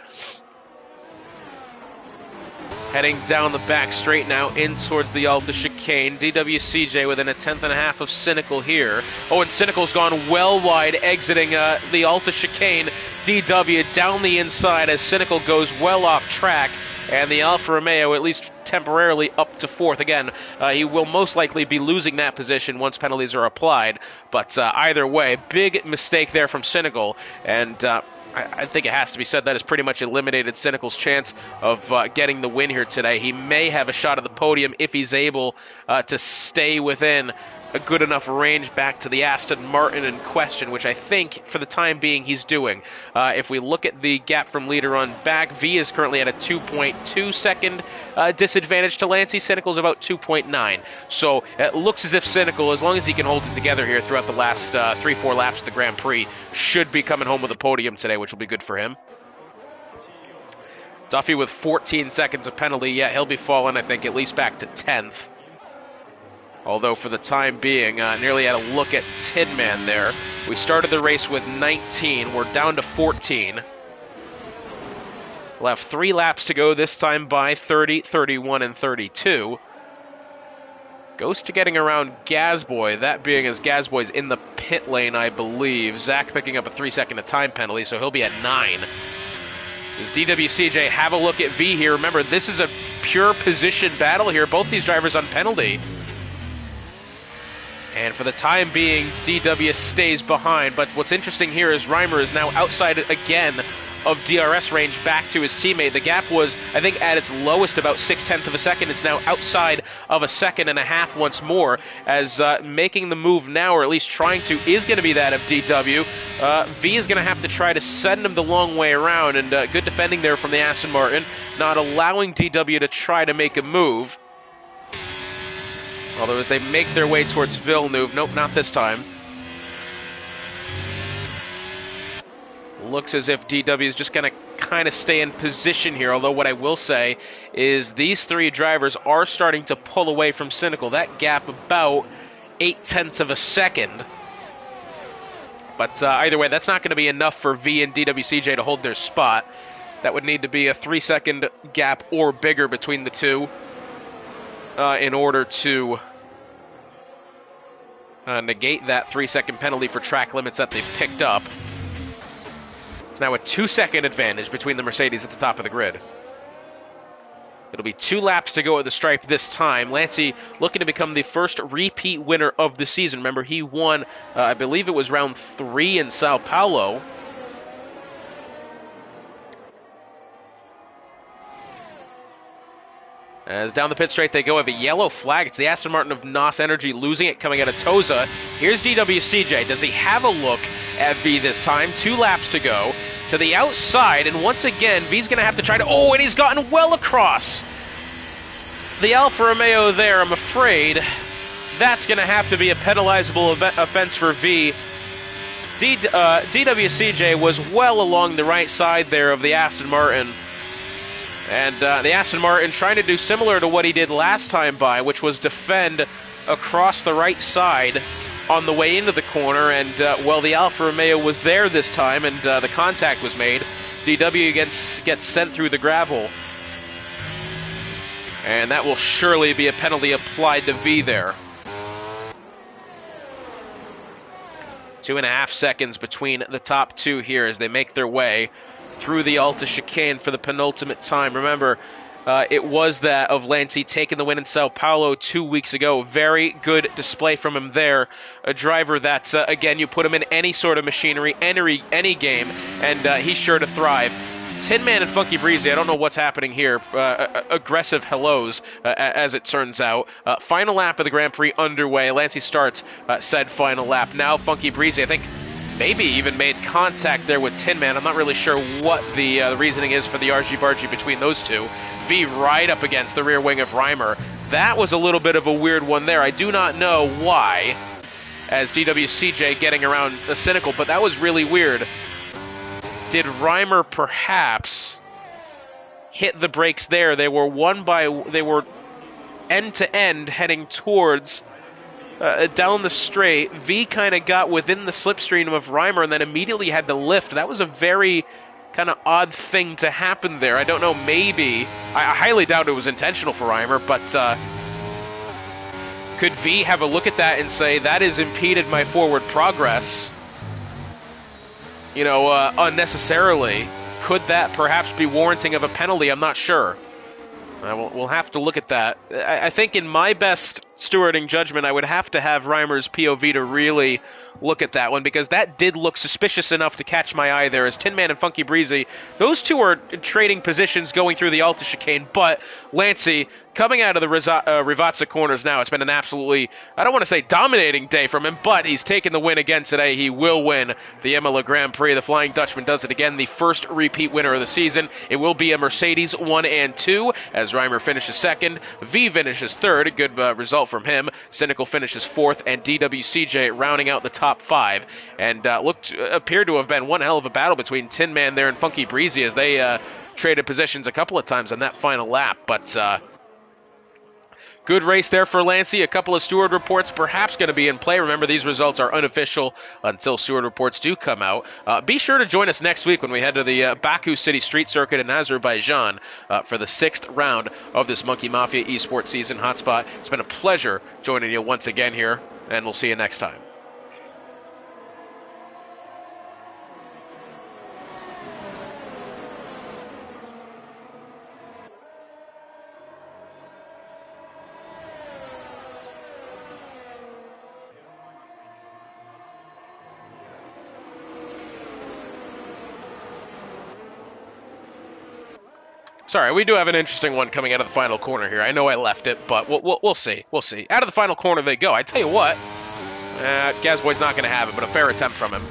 Heading down the back straight now in towards the Alta chicane. DWCJ within a 10th and a half of Cynical here. Oh, and Cynical's gone well wide, exiting the Alta chicane. DW down the inside as Cynical goes well off track. And the Alfa Romeo, at least temporarily, up to 4th. Again, he will most likely be losing that position once penalties are applied. But either way, big mistake there from Cynical. And I think it has to be said that has pretty much eliminated Cynical's chance of getting the win here today. He may have a shot at the podium if he's able to stay within a good enough range back to the Aston Martin in question, which I think for the time being he's doing. If we look at the gap from leader on back, V is currently at a 2.2 second disadvantage to Lancey. Cynical's about 2.9. So it looks as if Cynical, as long as he can hold it together here throughout the last 3-4 laps of the Grand Prix, should be coming home with a podium today, which will be good for him. Duffy with 14 seconds of penalty. Yeah, he'll be falling, I think, at least back to 10th. Although for the time being, nearly had a look at Tin Man there. We started the race with 19. We're down to 14. We'll have 3 laps to go this time by 30, 31, and 32. Goes to getting around Gazboy, that being as Gazboy's in the pit lane, I believe. Zach picking up a 3-second of time penalty, so he'll be at 9. Does DWCJ have a look at V here? Remember, this is a pure position battle here. Both these drivers on penalty. And for the time being, DW stays behind. But what's interesting here is Reimer is now outside again of DRS range back to his teammate. The gap was, I think, at its lowest about 0.6 of a second. It's now outside of a second and a half once more, as making the move now, or at least trying to, is going to be that of DW. V is going to have to try to send him the long way around, and good defending there from the Aston Martin, not allowing DW to try to make a move. Although as they make their way towards Villeneuve, nope, not this time. Looks as if DW is just going to kind of stay in position here, although what I will say is these three drivers are starting to pull away from Cynical. That gap about 0.8 of a second. But either way, that's not going to be enough for V and DWCJ to hold their spot. That would need to be a 3-second gap or bigger between the two in order to negate that 3-second penalty for track limits that they've picked up. It's now a 2-second advantage between the Mercedes at the top of the grid. It'll be 2 laps to go at the stripe this time. Lancey looking to become the first repeat winner of the season. Remember, he won, I believe it was round 3 in Sao Paulo. As down the pit straight they go, have a yellow flag. It's the Aston Martin of NOS Energy losing it, coming out of Toza. Here's DWCJ. Does he have a look at V this time? 2 laps to go. To the outside, and once again, V's going to have to try to... Oh, and he's gotten well across the Alfa Romeo there. I'm afraid that's going to have to be a penalizable offense for V. DWCJ was well along the right side there of the Aston Martin. And the Aston Martin trying to do similar to what he did last time by, which was defend across the right side on the way into the corner, and well, the Alfa Romeo was there this time, and the contact was made. DW gets sent through the gravel, and that will surely be a penalty applied to V there. 2.5 seconds between the top two here as they make their way through the Alta chicane for the penultimate time. Remember, it was that of Lancey taking the win in Sao Paulo 2 weeks ago. Very good display from him there. A driver that, again, you put him in any sort of machinery, any game, and he's sure to thrive. Tin Man and Funky Breezy, I don't know what's happening here. Aggressive hellos, as it turns out. Final lap of the Grand Prix underway. Lancey starts said final lap. Now Funky Breezy, I think, maybe even made contact there with Tin Man. I'm not really sure what the reasoning is for the argy-bargy between those two. V right up against the rear wing of Reimer. That was a little bit of a weird one there. I do not know why, as DWCJ getting around the Cynical, but that was really weird. Did Reimer perhaps hit the brakes there? They were end to end heading towards down the straight. V kind of got within the slipstream of Reimer and then immediately had to lift. That was a very kind of odd thing to happen there. I don't know, maybe. I highly doubt it was intentional for Reimer, but could V have a look at that and say, that has impeded my forward progress, you know, unnecessarily? Could that perhaps be warranting of a penalty? I'm not sure. We'll have to look at that. I think in my best stewarding judgment, I would have to have Reimer's POV to really look at that one, because that did look suspicious enough to catch my eye there as Tin Man and Funky Breezy, those two are trading positions going through the Alta chicane, but Lancey coming out of the Rivazza corners now. It's been an absolutely, I don't want to say dominating day from him, but he's taken the win again today. He will win the Imola Grand Prix. The Flying Dutchman does it again, the first repeat winner of the season. It will be a Mercedes 1 and 2 as Reimer finishes second, V finishes third, a good result from him. Cynical finishes fourth, and DWCJ rounding out the top 5. And appeared to have been one hell of a battle between Tin Man there and Funky Breezy as they traded positions a couple of times on that final lap. But good race there for Lancey. A couple of steward reports perhaps going to be in play. Remember, these results are unofficial until steward reports do come out. Be sure to join us next week when we head to the Baku City Street Circuit in Azerbaijan for the 6th round of this Monkey Mafia esports season hotspot. It's been a pleasure joining you once again here, and we'll see you next time. Sorry, we do have an interesting one coming out of the final corner here. I know I left it, but we'll see. We'll see. Out of the final corner they go. I tell you what, Gasboy's not going to have it, but a fair attempt from him.